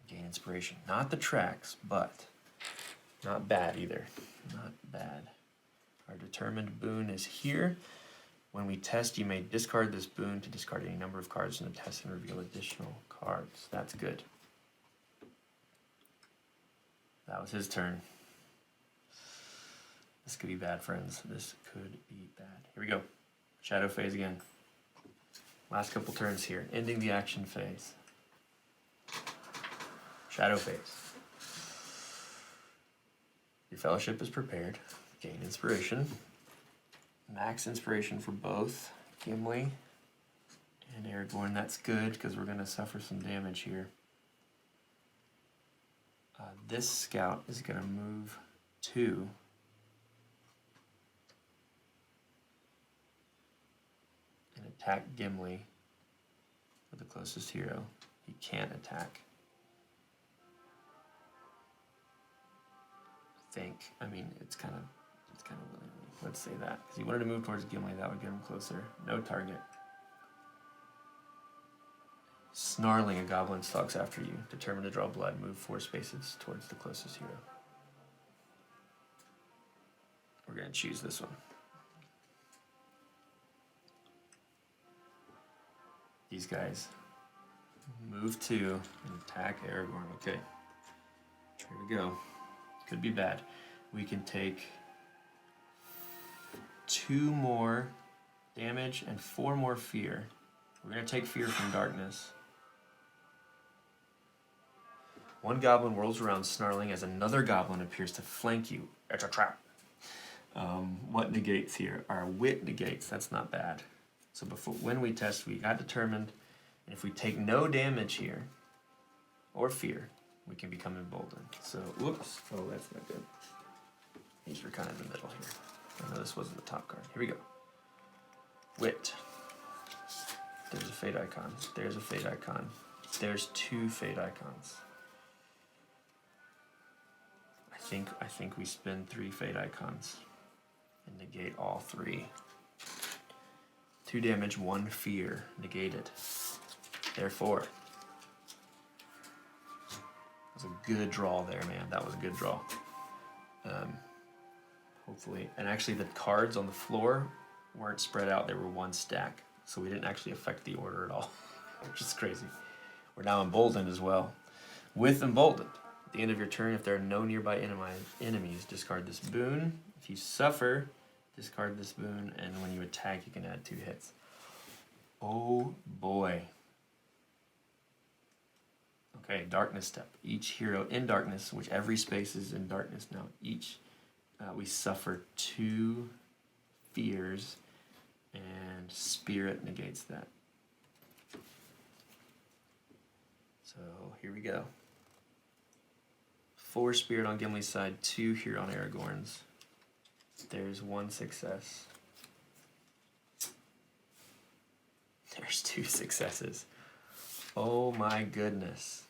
gain inspiration. Not the tracks, but not bad either. Not bad. Our determined boon is here. When we test, you may discard this boon to discard any number of cards in the test and reveal additional cards. That's good. That was his turn. This could be bad, friends. This could be bad. Here we go. Shadow phase again. Last couple turns here. Ending the action phase. Shadow phase. Your fellowship is prepared. Gain inspiration. Max inspiration for both Gimli and Aragorn. That's good because we're going to suffer some damage here. This scout is going to move 2. And attack Gimli with the closest hero. He can't attack. It's kind of willy-nilly. Let's say that. Because he wanted to move towards Gimli, that would get him closer. No target. Snarling, a goblin stalks after you. Determined to draw blood, move 4 spaces towards the closest hero. We're going to choose this one. These guys move 2 and attack Aragorn. Okay. Here we go. Could be bad. We can take 2 more damage and 4 more fear. We're going to take fear from darkness. 1 goblin whirls around snarling as another goblin appears to flank you. It's a trap. What negates here? Our wit negates. That's not bad. So when we test, we got determined. And if we take no damage here, or fear, we can become emboldened. So, whoops. Oh, that's not good. These were kind of in the middle here. I know this wasn't the top card. Here we go. Wit. There's a fate icon. There's a fate icon. There's 2 fate icons. I think we spin 3 fate icons and negate all 3. 2 damage, 1 fear, negated. Therefore, that was a good draw there, man. That was a good draw. Hopefully, and actually the cards on the floor weren't spread out. They were 1 stack, so we didn't actually affect the order at all, which is crazy. We're now emboldened as well. With emboldened, at the end of your turn, if there are no nearby enemies, discard this boon. If you suffer, discard this boon, and when you attack, you can add 2 hits. Oh boy. Okay, darkness step. Each hero in darkness, which every space is in darkness now, we suffer 2 fears, and spirit negates that. So here we go. 4 spirit on Gimli's side, 2 here on Aragorn's. There's 1 success. There's 2 successes. Oh my goodness.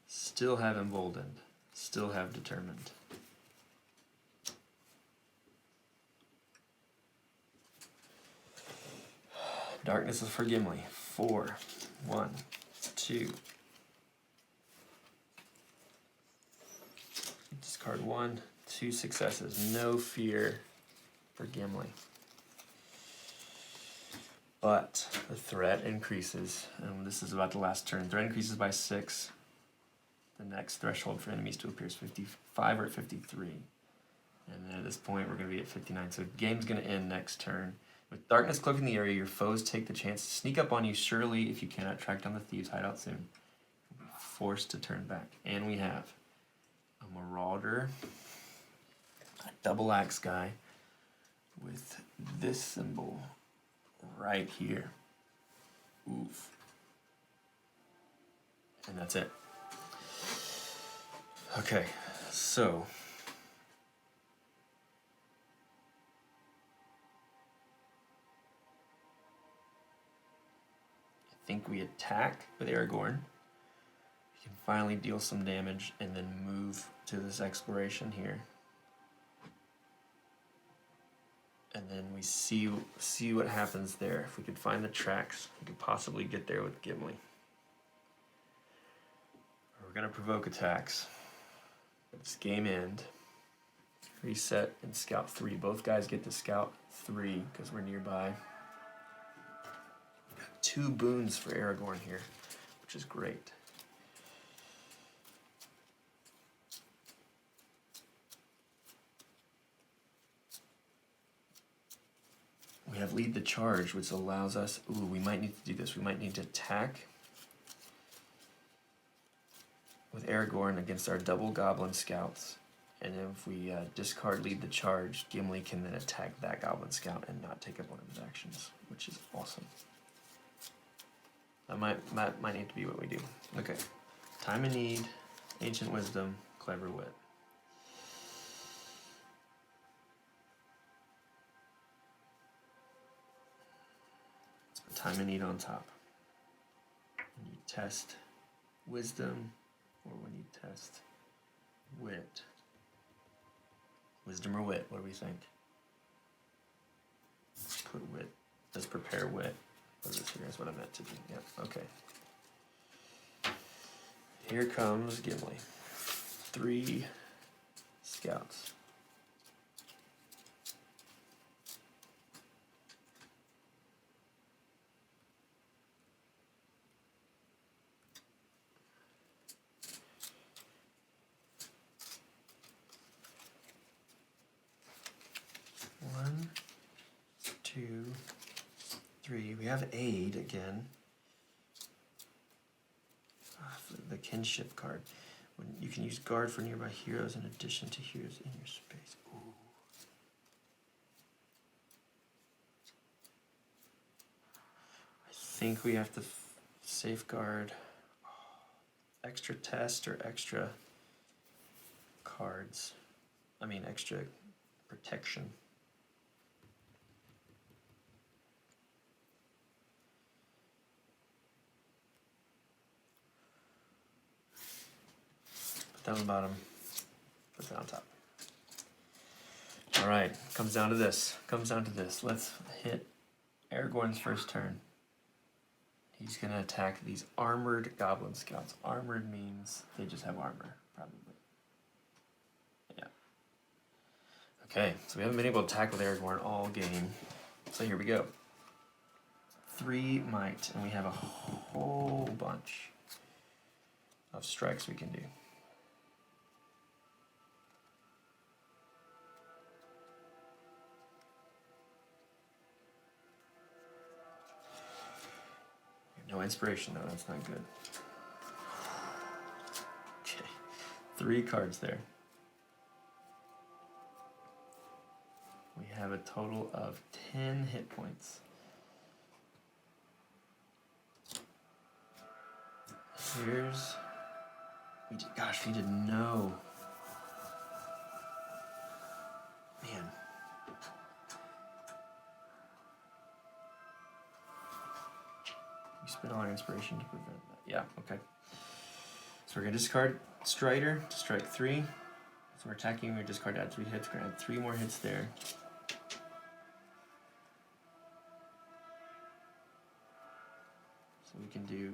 Still have emboldened. Still have determined. Darkness is for Gimli. 4. 1, 2. Discard 1. 2 successes. No fear for Gimli. But the threat increases, and this is about the last turn. Threat increases by 6. The next threshold for enemies to appear is 55 or at 53. And then at this point, we're going to be at 59. So the game's going to end next turn. With darkness cloaking the area, your foes take the chance to sneak up on you. Surely, if you cannot track down the thieves' hideout soon, you'll be forced to turn back. And we have a marauder, a double axe guy with this symbol right here. Oof. And that's it. Okay, so I think we attack with Aragorn. We can finally deal some damage and then move to this exploration here. And then we see what happens there. If we could find the tracks, we could possibly get there with Gimli. We're going to provoke attacks. It's game end. Reset and scout 3. Both guys get to scout 3 because we're nearby. We've got 2 boons for Aragorn here, which is great. We have lead the charge, which allows us, ooh, we might need to do this. We might need to attack with Aragorn against our double goblin scouts. And if we discard lead the charge, Gimli can then attack that goblin scout and not take up one of his actions, which is awesome. That might need to be what we do. Okay. Time of need, ancient wisdom, clever wit. Let's put time of need on top. When you test wisdom, or when you test wit. Wisdom or wit, what do we think? Put wit. Let's prepare wit. What is this here is what I meant to do. Yep, okay. Here comes Gimli. 3 scouts. One, 2, 3. We have aid again. The kinship card. When you can use guard for nearby heroes in addition to heroes in your space. Ooh. I think we have to safeguard extra test or extra cards. I mean extra protection. Put that on the bottom, put that on top. All right, comes down to this. Let's hit Aragorn's first turn. He's gonna attack these armored goblin scouts. Armored means they just have armor, probably. Yeah. Okay, so we haven't been able to attack with Aragorn all game. So here we go. 3 might, and we have a whole bunch of strikes we can do. No inspiration though, that's not good. Okay, 3 cards there. We have a total of 10 hit points. Here's, we didn't know. Man. We spent all our inspiration to prevent that. Yeah, okay. So we're gonna discard Strider to strike 3. So we're attacking, we discard add 3 hits. We're gonna add 3 more hits there. So we can do,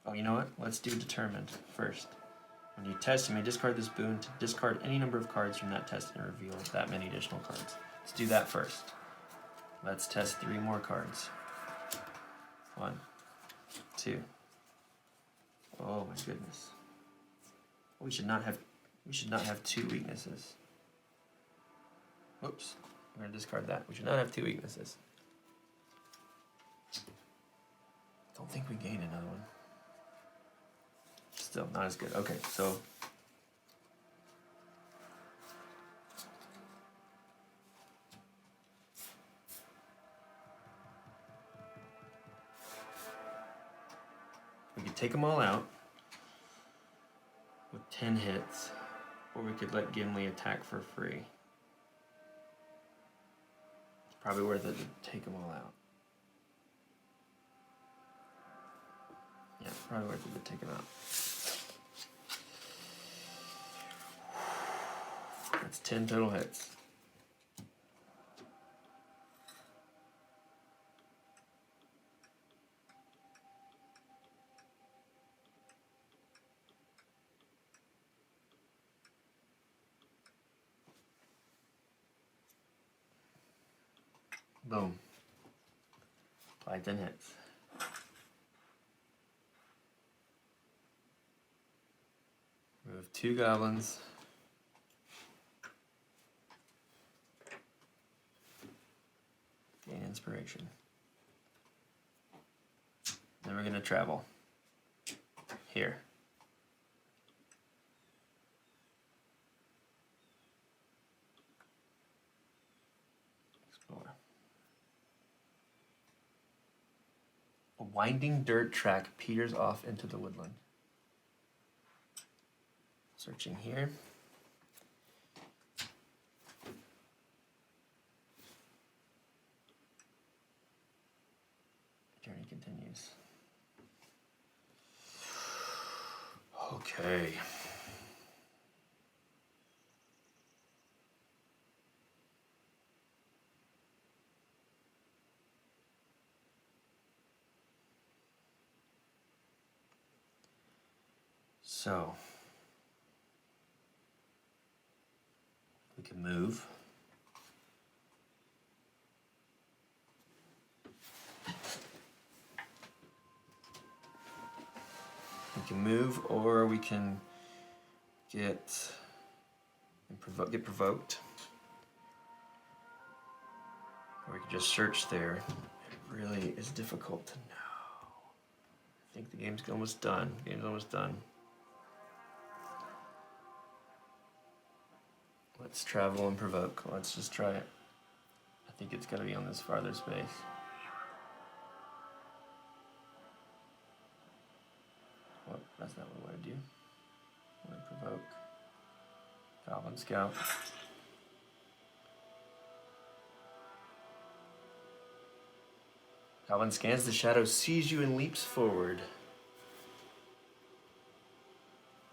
oh, you know what? Let's do Determined first. When you test, you may discard this boon to discard any number of cards from that test and reveal that many additional cards. Let's do that first. Let's test 3 more cards. 1, 2. Oh my goodness. We should not have 2 weaknesses. Whoops. We're gonna discard that. We should not have 2 weaknesses. Don't think we gain another one. Still not as good. Okay, so we could take them all out with 10 hits, or we could let Gimli attack for free. It's probably worth it to take them all out. Yeah, probably worth it to take them out. That's 10 total hits. Boom. Apply 10 hits. Remove 2 goblins. Gain inspiration. Then we're going to travel here. Explore. A winding dirt track peters off into the woodland. Searching here. Journey continues. Okay. So we can move. We can move, or we can get provoked, or we can just search there. It really is difficult to know. I think the game's almost done. Let's travel and provoke. Let's just try it. I think it's gotta be on this farther space. Well, that's not what I want to do. I want to provoke. Goblin Scout. Goblin scans the shadow, sees you, and leaps forward.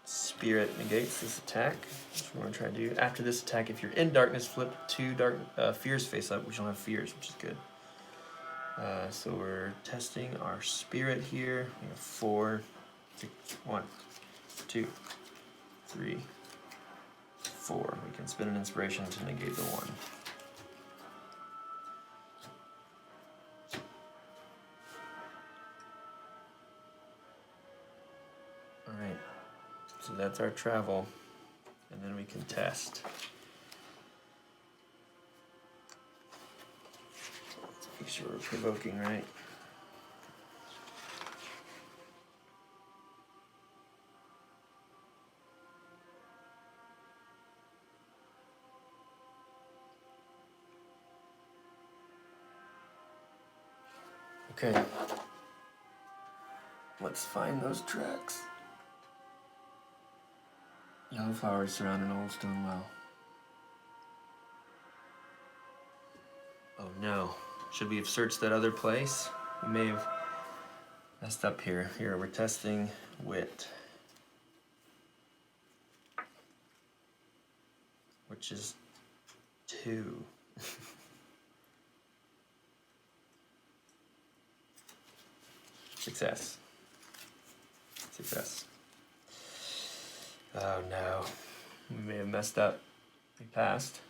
Spirit negates this attack, which we're going to try to do. After this attack, if you're in darkness, flip 2 fears face up, which don't have fears, which is good. So we're testing our spirit here. We have 4, 6, 1, 2, 3, 4. We can spin an inspiration to negate the 1. Alright, so that's our travel, and then we can test. Let's make sure we're provoking right. Okay, let's find those tracks. Yellow flowers surround an old stone well. Oh no, should we have searched that other place? We may have messed up here. Here, we're testing wit, which is 2. Success. Oh no, we may have messed up. We passed.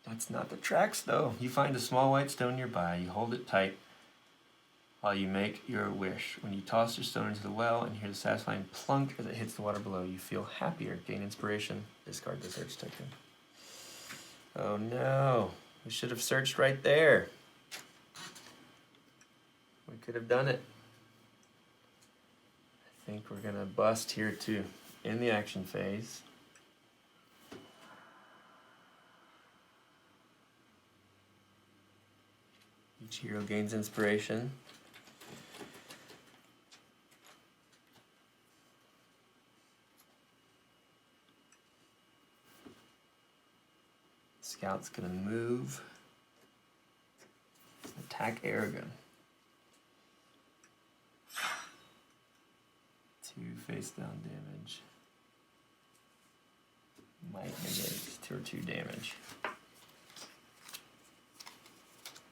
That's not the tracks though. You find a small white stone nearby. You hold it tight while you make your wish. When you toss your stone into the well and hear the satisfying plunk as it hits the water below, you feel happier. Gain inspiration. Discard the search token. Oh no, we should have searched right there. We could have done it. I think we're gonna bust here too. In the action phase. Each hero gains inspiration. Scout's gonna move. Attack Aragon. 2 face down damage. Might negate 2 or 2 damage.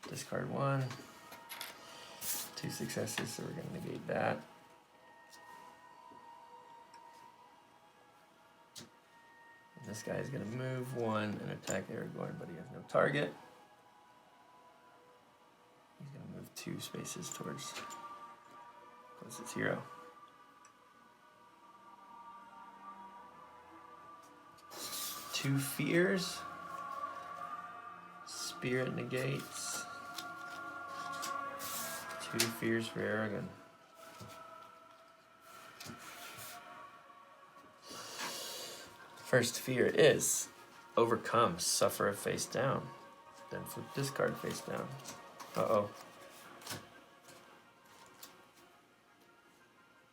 Discard 1. 2 successes, so we're going to negate that. And this guy is going to move 1 and attack Aragorn, but he has no target. He's going to move 2 spaces towards closest hero. Two fears. Spirit negates. 2 fears for Aragon. First fear is overcome, suffer face down. Then flip this card face down. Uh-oh.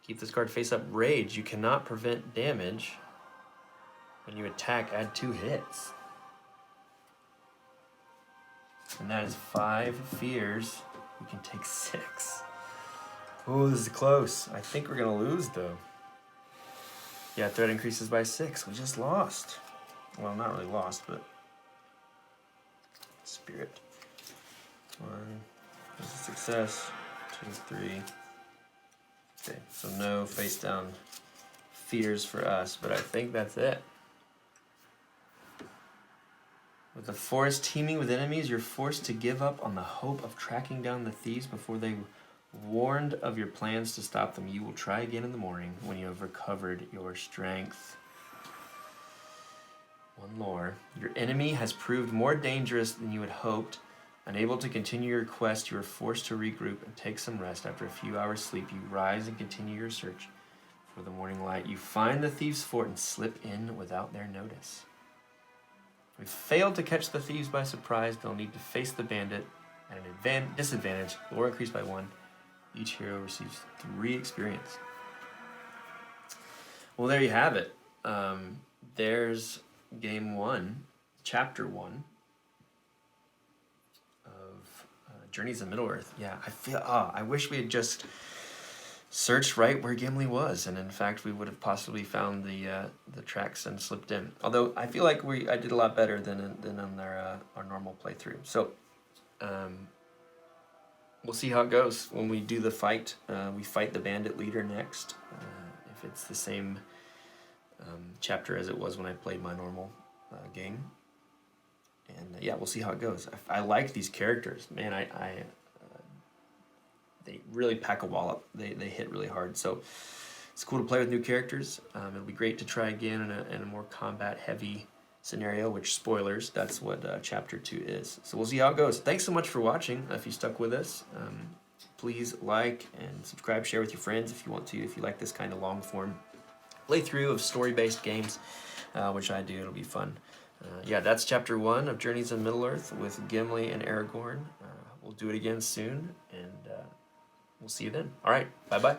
Keep this card face up. Rage. You cannot prevent damage. When you attack, add 2 hits. And that is 5 fears. We can take 6. Oh, this is close. I think we're going to lose, though. Yeah, threat increases by 6. We just lost. Well, not really lost, but... Spirit. 1. That's a success. 2, 3. Okay, so no face down fears for us, but I think that's it. With the forest teeming with enemies, you're forced to give up on the hope of tracking down the thieves before they warned of your plans to stop them. You will try again in the morning when you have recovered your strength. 1 lore. Your enemy has proved more dangerous than you had hoped. Unable to continue your quest, you are forced to regroup and take some rest. After a few hours sleep, you rise and continue your search for the morning light. You find the thieves' fort and slip in without their notice. We've failed to catch the thieves by surprise. They'll need to face the bandit at an disadvantage. Lore increased by 1. Each hero receives 3 experience. Well, there you have it. There's game 1, chapter 1 of Journeys in Middle-earth. Yeah, I wish we had just searched right where Gimli was, and in fact we would have possibly found the tracks and slipped in. Although I feel like I did a lot better than on our normal playthrough. So we'll see how it goes when we do the fight. We fight the bandit leader next. If it's the same chapter as it was when I played my normal game. And yeah, we'll see how it goes. I like these characters, man. They really pack a wallop. They hit really hard. So it's cool to play with new characters. It'll be great to try again in a more combat-heavy scenario, which, spoilers, that's what Chapter 2 is. So we'll see how it goes. Thanks so much for watching. If you stuck with us, please like and subscribe, share with your friends if you want to, if you like this kind of long-form playthrough of story-based games, which I do. It'll be fun. Yeah, that's Chapter 1 of Journeys in Middle-earth with Gimli and Aragorn. We'll do it again soon, and we'll see you then. All right, bye-bye.